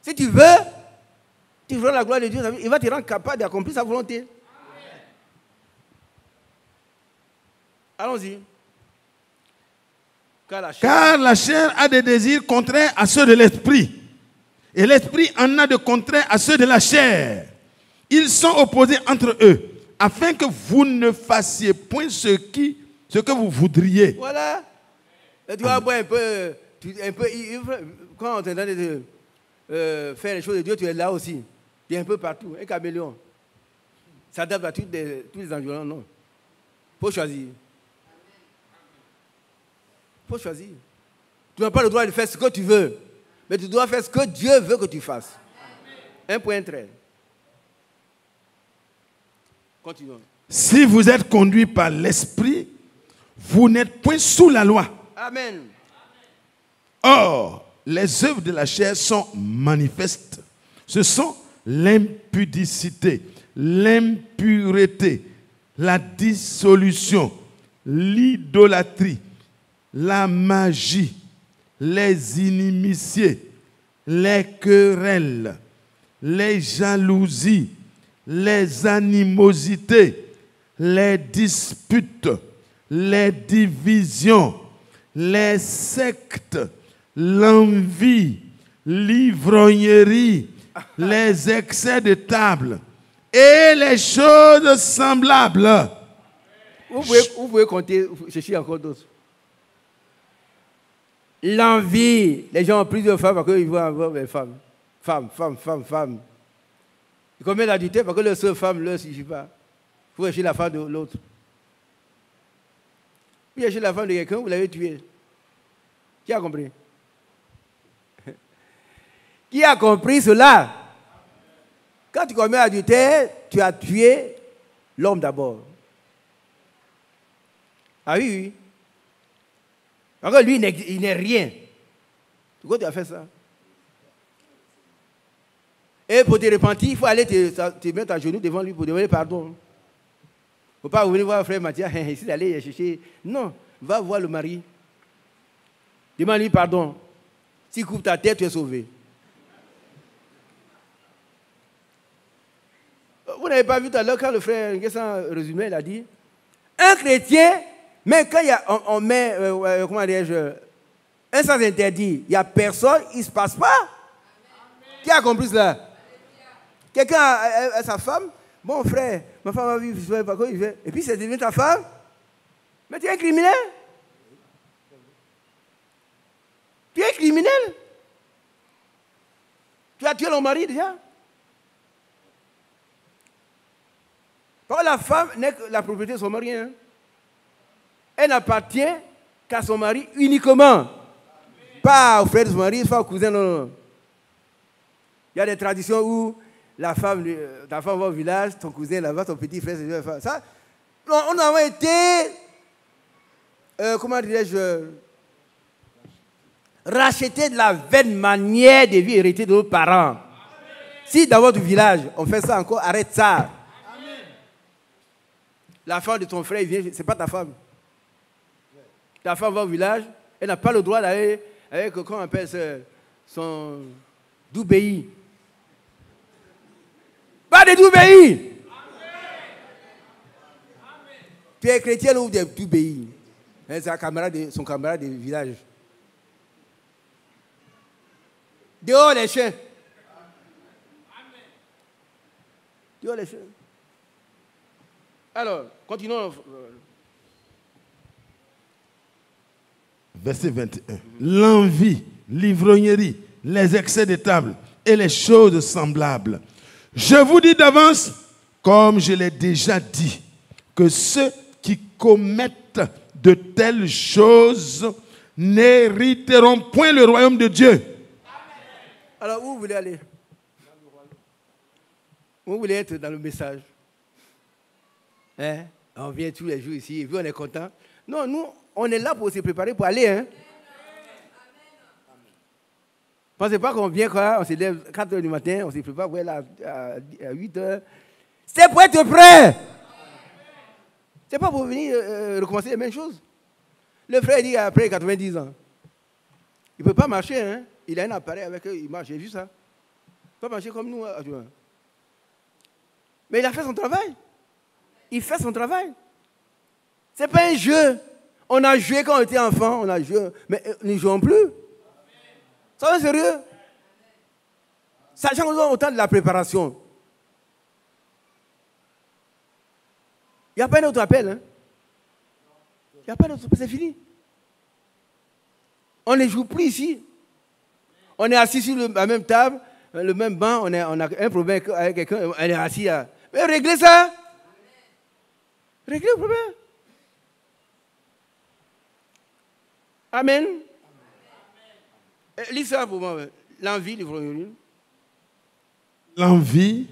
Si tu veux la gloire de Dieu, il va te rendre capable d'accomplir sa volonté. Allons-y. Car la chair a des désirs contraires à ceux de l'esprit. Et l'esprit en a de contraires à ceux de la chair. Ils sont opposés entre eux, afin que vous ne fassiez point ce que vous voudriez. Voilà. Et tu vas boire un peu ivre. Quand on te demande de faire les choses de Dieu, tu es là aussi. Tu es un peu partout. Un caméléon. Ça s'adapte à tous les environnements. Non. Il faut choisir. Il faut choisir. Tu n'as pas le droit de faire ce que tu veux. Mais tu dois faire ce que Dieu veut que tu fasses. 1.13. Continuons. Si vous êtes conduit par l'esprit, vous n'êtes point sous la loi. Amen. Or, les œuvres de la chair sont manifestes. Ce sont l'impudicité, l'impureté, la dissolution, l'idolâtrie, la magie, les inimitiés, les querelles, les jalousies, les animosités, les disputes, les divisions, les sectes, l'envie, l'ivrognerie, les excès de table et les choses semblables. Vous pouvez compter, chercher encore d'autres. L'envie. Les gens ont plusieurs femmes parce qu'ils vont avoir des femmes. Femmes. Ils commettent l'adultère parce que leur seule femme ne leur suffit pas. Il faut chercher la femme de l'autre. Vous cherchez la femme de quelqu'un, vous l'avez tuée. Qui a compris? Qui a compris cela? Quand tu commets l'adultère, tu as tué l'homme d'abord. Ah oui. Parce que lui, il n'est rien. Pourquoi tu as fait ça? Et pour te repentir, il faut aller te mettre à genoux devant lui pour demander pardon. Il ne faut pas venir voir frère Mathias, ici d'aller chercher. Non, va voir le mari. Demande-lui pardon. S'il coupe ta tête, tu es sauvé. Vous n'avez pas vu tout à l'heure quand le frère Nguessan résumé, il a dit un chrétien, mais quand on met, comment dirais-je, un sens interdit, il n'y a personne, il ne se passe pas. Amen. Qui a compris cela? Quelqu'un a sa femme, bon frère, ma femme va vivre, et puis c'est devenu ta femme, mais tu es un criminel. Tu es un criminel. Tu as tué ton mari déjà. Parce que la femme n'est que la propriété de son mari. Hein. Elle n'appartient qu'à son mari uniquement. Pas au frère de son mari, pas au cousin, non. Il y a des traditions où ta femme va au village, ton cousin là-bas, ton petit frère, ça. on a été, comment dirais-je, racheter de la vaine manière de vie héritée de nos parents. Si dans votre village, on fait ça encore, arrête ça. La femme de ton frère, il vient, ce n'est pas ta femme. Ta femme va au village, elle n'a pas le droit d'aller avec, comment on appelle ça, son doubéi. Pas de doubéi. Tu es chrétien ou des doubéi. C'est son camarade de village. Dehors les chiens. Dehors les chiens. Alors, continuons. Verset 21. L'envie, l'ivrognerie, les excès de table et les choses semblables. Je vous dis d'avance, comme je l'ai déjà dit, que ceux qui commettent de telles choses n'hériteront point le royaume de Dieu. Alors, où vous voulez aller? Où vous voulez être dans le message? Hein? On vient tous les jours ici et puis on est content. Non, nous, on est là pour se préparer pour aller. Hein? Pensez pas qu'on vient quand on se lève à 4 h du matin, on se prépare pour aller à 8 h. C'est pour être prêt. C'est pas pour venir recommencer les mêmes choses. Le frère dit après 90 ans, il ne peut pas marcher. Hein? Il a un appareil avec eux, il marche. J'ai vu ça. Il ne peut pas marcher comme nous. Mais il a fait son travail. Il fait son travail. Ce n'est pas un jeu. On a joué quand on était enfant, on a joué, mais nous ne jouons plus. Ça va sérieux? Sachant qu'on a autant de la préparation. Il n'y a pas un autre appel. Hein? Il n'y a pas un autre appel, c'est fini. On ne joue plus ici. On est assis sur la même table, le même banc, on a un problème avec quelqu'un, on est assis là. Mais réglez ça. Réglez le problème. Amen. Lis ça pour moi. L'envie, l'ivrognerie. L'envie,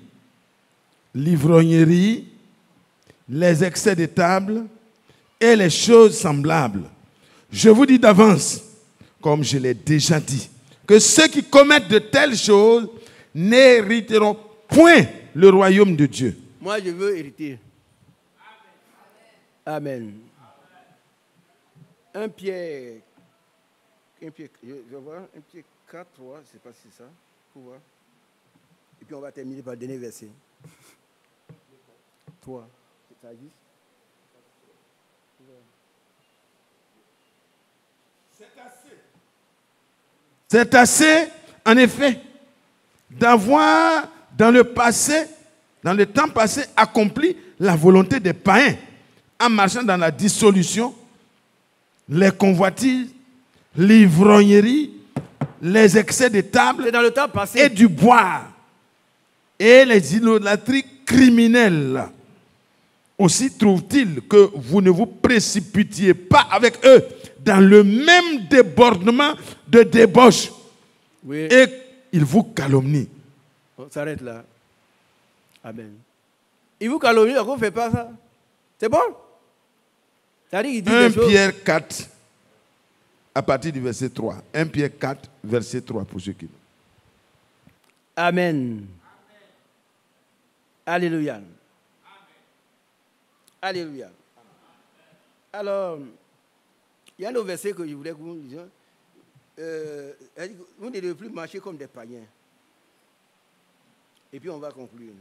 l'ivrognerie, les excès de table et les choses semblables. Je vous dis d'avance, comme je l'ai déjà dit, que ceux qui commettent de telles choses n'hériteront point le royaume de Dieu. Moi, je veux hériter. Amen. Un Pierre, je vois, 1 Pierre 4, 3, je ne sais pas si c'est ça. Pour voir. Et puis on va terminer par le dernier verset. 3. Ça dit? C'est assez, en effet, d'avoir dans le passé, dans le temps passé, accompli la volonté des païens en marchant dans la dissolution, les convoitises, l'ivrognerie, les excès de table dans le temps passé. Et du boire et les idolâtries criminelles. Aussi trouve-t-il que vous ne vous précipitiez pas avec eux dans le même débordement de débauche. Oui. Et ils vous calomnient. On s'arrête là. Amen. Ils vous calomnient, donc on ne fait pas ça. C'est bon? C'est-à-dire, il dit 1 des choses. Pierre 4, à partir du verset 3. 1 Pierre 4, verset 3 pour ceux qui... Amen. Alléluia. Amen. Alléluia. Alors, il y a un autre verset que je voulais que vous disiez. Vous ne devez plus marcher comme des païens. Et puis on va conclure.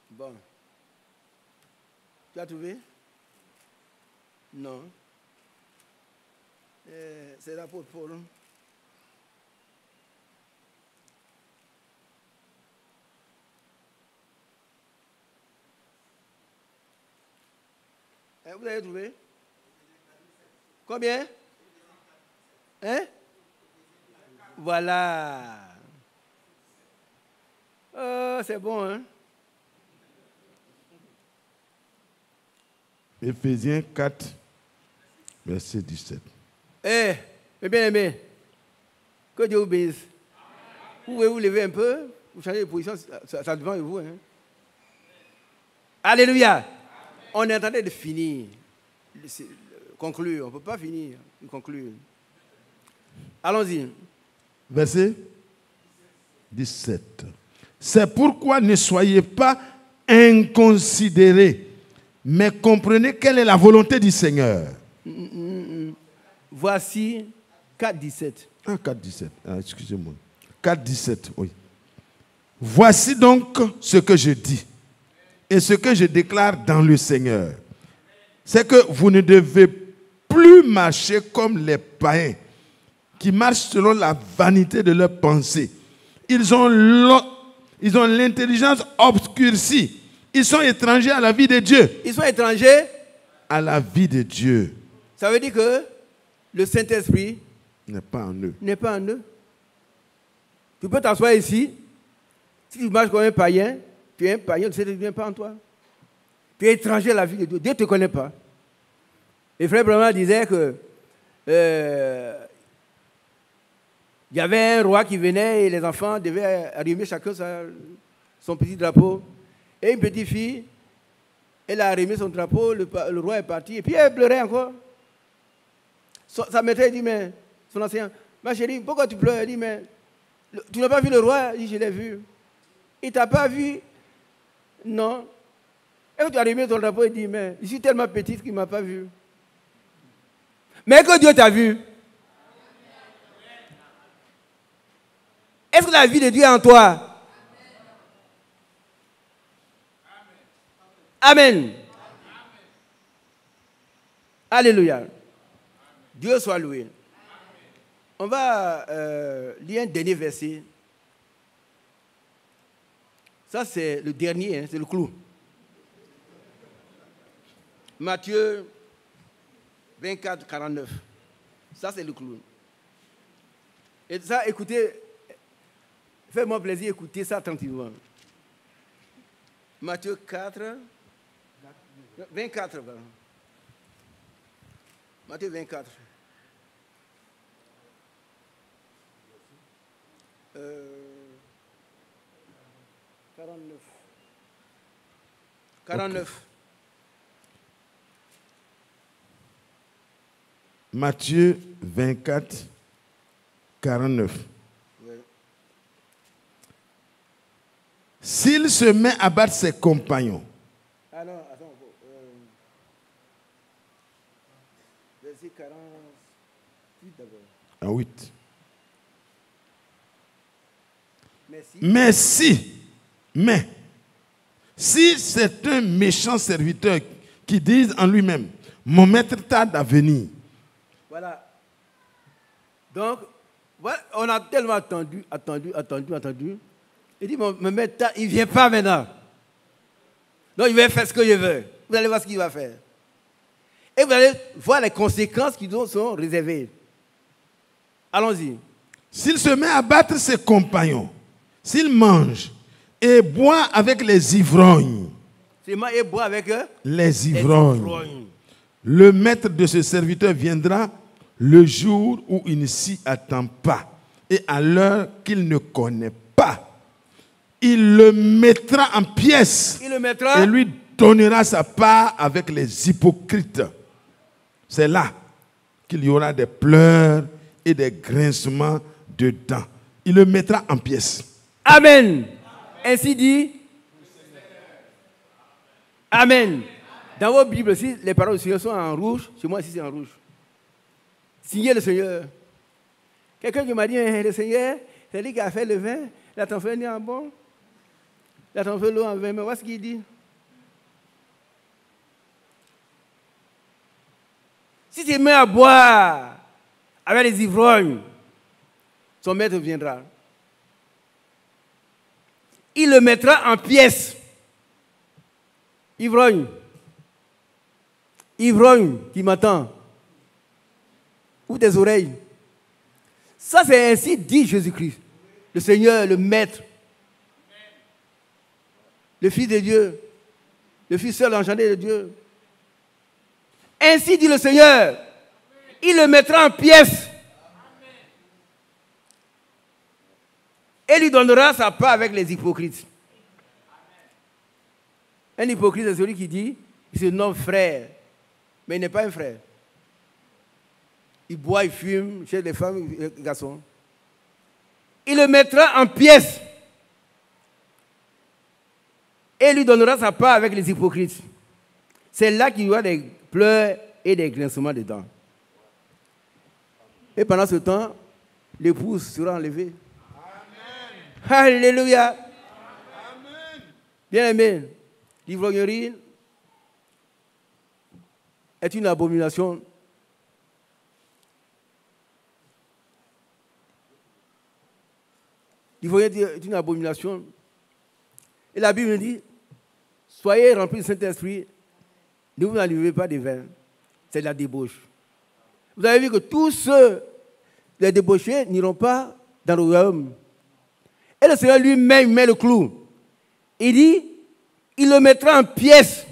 Bon. Tu as trouvé? Non. C'est l'apôtre Paul. Vous avez trouvé? Combien? Hein? Voilà. C'est bon, hein? Éphésiens 4, Verset 17. Eh, mes bien-aimés, que Dieu vous bénisse. Vous pouvez vous lever un peu, vous changez de position, ça dépend de vous. Hein. Alléluia. On est en train de finir, conclure. On ne peut pas finir, conclure. Allons-y. Verset 17. C'est pourquoi ne soyez pas inconsidérés, mais comprenez quelle est la volonté du Seigneur. Voici 4.17. Ah, 4.17. Ah, excusez-moi. 4.17, oui. Voici donc ce que je dis et ce que je déclare dans le Seigneur. C'est que vous ne devez plus marcher comme les païens qui marchent selon la vanité de leurs pensées. Ils ont l'intelligence obscurcie. Ils sont étrangers à la vie de Dieu. Ils sont étrangers à la vie de Dieu. Ça veut dire que le Saint-Esprit n'est pas en eux. N'est pas en eux. Tu peux t'asseoir ici. Si tu marches comme un païen, tu es un païen, le Saint-Esprit ne vient pas en toi. Tu es étranger à la vie de Dieu. Dieu ne te connaît pas. Et frère Branham disait que il y avait un roi qui venait et les enfants devaient arrimer chacun son petit drapeau. Et une petite fille, elle a arrimé son drapeau, le roi est parti, et puis elle pleurait encore. Sa maîtresse dit, mais son enseignant, ma chérie, pourquoi tu pleures? Elle dit, mais tu n'as pas vu le roi? Elle dit, je l'ai vu. Il ne t'a pas vu? Non. Et quand tu as arrimé ton drapeau, il dit, mais je suis tellement petite qu'il ne m'a pas vu. Mais que Dieu t'a vu. Est-ce que la vie de Dieu est en toi? Amen. Alléluia. Dieu soit loué. On va lire un dernier verset. Ça, c'est le dernier, hein, c'est le clou. Matthieu 24, 49. Ça, c'est le clou. Et ça, écoutez, faites-moi plaisir, écoutez ça attentivement. Matthieu 4, 24. Pardon. Matthieu 24. 49. Okay. Matthieu 24, 49. Oui. S'il se met à battre ses compagnons. Ah non, attends. Verset 48 d'abord. Ah, 8. Mais si c'est un méchant serviteur qui dit en lui-même, mon maître tarde à venir. Voilà. Donc, voilà, on a tellement attendu. Il dit, mon maître tarde, il ne vient pas maintenant. Donc, il va faire ce que je veux. Vous allez voir ce qu'il va faire. Et vous allez voir les conséquences qui nous sont réservées. Allons-y. S'il se met à battre ses compagnons, s'il mange et boit avec les ivrognes, et boit avec les ivrognes, le maître de ce serviteur viendra le jour où il ne s'y attend pas et à l'heure qu'il ne connaît pas. Il le mettra en pièces et lui donnera sa part avec les hypocrites. C'est là qu'il y aura des pleurs et des grincements de dents. Il le mettra en pièces. Amen. Ainsi dit. Amen. Dans vos Bibles, si les paroles du Seigneur sont en rouge, chez moi ici c'est en rouge. Signez le Seigneur. Quelqu'un qui m'a dit, le Seigneur, c'est lui qui a fait le vin, il a transformé en bon, il a transformé l'eau en vin. Mais voilà ce qu'il dit. Si tu mets à boire avec les ivrognes, son maître viendra. Il le mettra en pièces. Ivrogne. Ivrogne qui m'entend. Ou des oreilles. Ça, c'est ainsi dit Jésus-Christ. Le Seigneur, le Maître. Le Fils de Dieu. Le Fils seul engendré de Dieu. Ainsi dit le Seigneur. il le mettra en pièces. Et lui donnera sa part avec les hypocrites. Un hypocrite, c'est celui qui dit, il se nomme frère, mais il n'est pas un frère. Il boit, il fume chez les femmes et les garçons. Il le mettra en pièces. Et lui donnera sa part avec les hypocrites. C'est là qu'il y aura des pleurs et des grincements de dents. Et pendant ce temps, l'épouse sera enlevée. Amen. Alléluia. Amen. Bien-aimé, l'ivrognerie est une abomination. L'ivrognerie est une abomination. Et la Bible dit, soyez remplis du Saint-Esprit, ne vous n'enlevez pas de vin. C'est de la débauche. Vous avez vu que tous ceux, les débauchés, n'iront pas dans le royaume. Et le Seigneur lui-même met le clou. Il dit, il le mettra en pièces.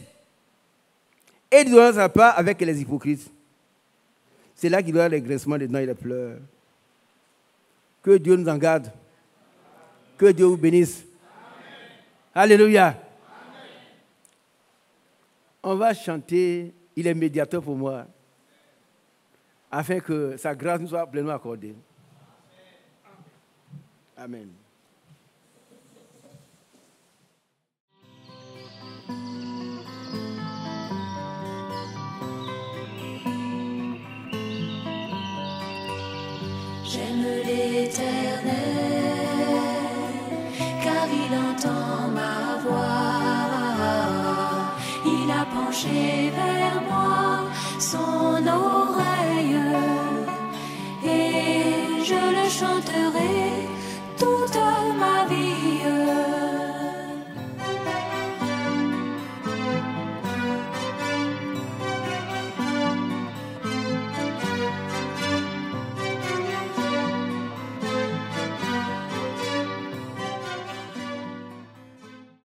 Et il donnera sa part avec les hypocrites. C'est là qu'il y aura les grincements des dents et les pleurs. Que Dieu nous en garde. Que Dieu vous bénisse. Alléluia. Amen. On va chanter, il est médiateur pour moi, afin que sa grâce nous soit pleinement accordée. Amen. J'aime l'Éternel, car il entend ma voix. Il a penché vers moi son oreille, et je le chanterai toute ma vie.